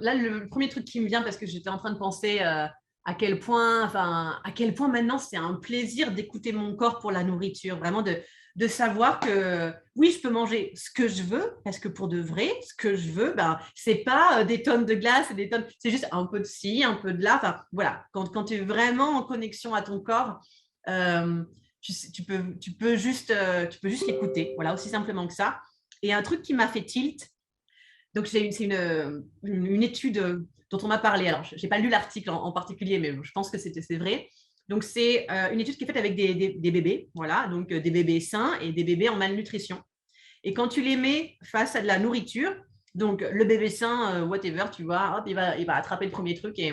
S2: là, le premier truc qui me vient, parce que j'étais en train de penser à quel point maintenant c'est un plaisir d'écouter mon corps pour la nourriture, vraiment de savoir que oui, je peux manger ce que je veux, parce que pour de vrai, ce que je veux, c'est pas des tonnes de glace, des tonnes, c'est juste un peu de ci, un peu de là. Enfin, voilà, quand tu es vraiment en connexion à ton corps, tu peux juste l'écouter, voilà, aussi simplement que ça. Et un truc qui m'a fait tilt. Donc, c'est une étude dont on m'a parlé. Alors, je n'ai pas lu l'article en particulier, mais je pense que c'est vrai. Donc, c'est une étude qui est faite avec des bébés, voilà, donc des bébés sains et des bébés en malnutrition. Et quand tu les mets face à de la nourriture, donc le bébé sain, whatever, tu vois, hop, il va attraper le premier truc et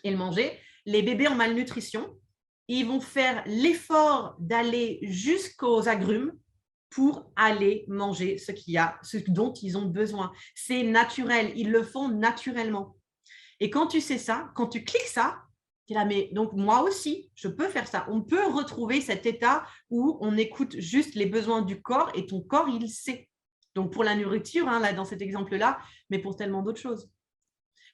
S2: le manger. Les bébés en malnutrition, ils vont faire l'effort d'aller jusqu'aux agrumes pour aller manger ce dont ils ont besoin. C'est naturel, ils le font naturellement. Et quand tu sais ça, quand tu cliques ça, tu es là, mais donc moi aussi, je peux faire ça. On peut retrouver cet état où on écoute juste les besoins du corps et ton corps, il sait. Donc pour la nourriture, hein, là, dans cet exemple-là, mais pour tellement d'autres choses.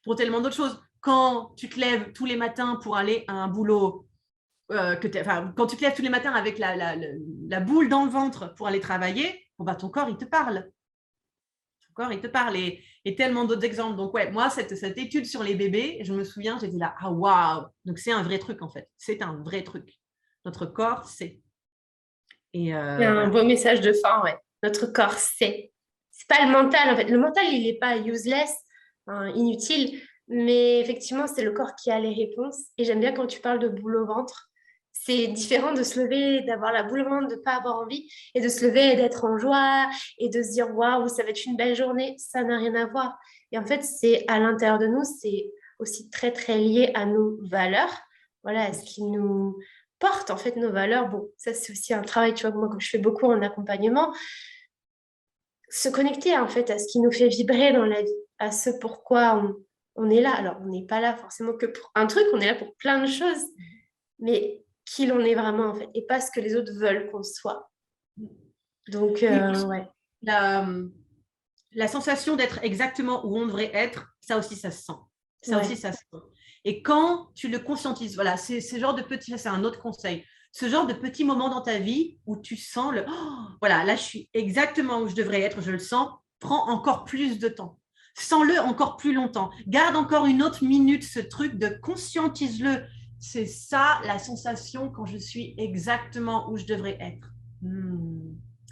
S2: Pour tellement d'autres choses. Quand tu te lèves tous les matins pour aller à un boulot, quand tu te lèves tous les matins avec la boule dans le ventre pour aller travailler, ton corps, il te parle. Ton corps, il te parle. Et tellement d'autres exemples. Donc, ouais, moi, cette étude sur les bébés, je me souviens, j'étais là, ah, waouh! Donc, c'est un vrai truc, en fait. C'est un vrai truc. Notre corps, c'est.
S3: Il y a un beau message de fin, ouais. Notre corps, c'est. C'est pas le mental, en fait. Le mental, il n'est pas useless, inutile. Mais effectivement, c'est le corps qui a les réponses. Et j'aime bien quand tu parles de boule au ventre. C'est différent de se lever, d'avoir la boule au ventre, de ne pas avoir envie, et de se lever et d'être en joie, et de se dire waouh, ça va être une belle journée. Ça n'a rien à voir. Et en fait, c'est à l'intérieur de nous, c'est aussi très, très lié à nos valeurs, voilà, à ce qui nous porte, en fait, nos valeurs. Bon, ça, c'est aussi un travail, tu vois, moi, comme je fais beaucoup en accompagnement, se connecter, en fait, à ce qui nous fait vibrer dans la vie, à ce pourquoi on est là. Alors, on n'est pas là forcément que pour un truc, on est là pour plein de choses, mais qui l'on est vraiment, en fait, et pas ce que les autres veulent qu'on soit. Donc, ouais.
S2: La sensation d'être exactement où on devrait être, ça aussi, ça se sent. Ça aussi, ça se sent. Et quand tu le conscientises, voilà, c'est ce genre de petit, c'est un autre conseil, ce genre de petits moments dans ta vie où tu sens voilà, là, je suis exactement où je devrais être, je le sens, prends encore plus de temps. Sens-le encore plus longtemps. Garde encore une autre minute ce truc de conscientise-le. C'est ça la sensation quand je suis exactement où je devrais être.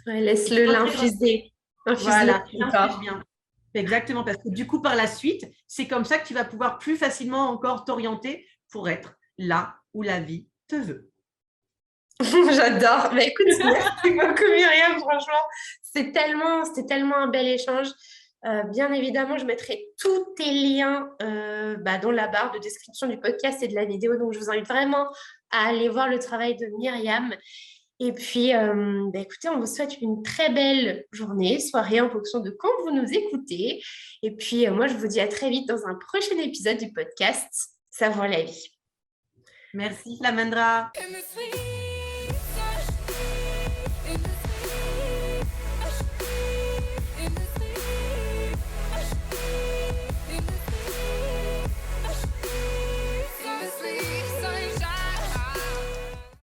S3: Ouais, laisse-le l'infuser.
S2: Voilà, l'infuse bien. Exactement, parce que du coup, par la suite, c'est comme ça que tu vas pouvoir plus facilement encore t'orienter pour être là où la vie te veut.
S3: J'adore. Mais écoute, merci beaucoup Myriam, franchement. C'était tellement un bel échange. Bien évidemment, je mettrai tous tes liens dans la barre de description du podcast et de la vidéo. Donc, je vous invite vraiment à aller voir le travail de Myriam. Et puis, écoutez, on vous souhaite une très belle journée, soirée en fonction de quand vous nous écoutez. Et puis, moi, je vous dis à très vite dans un prochain épisode du podcast Savoir la vie.
S2: Merci Flamendra.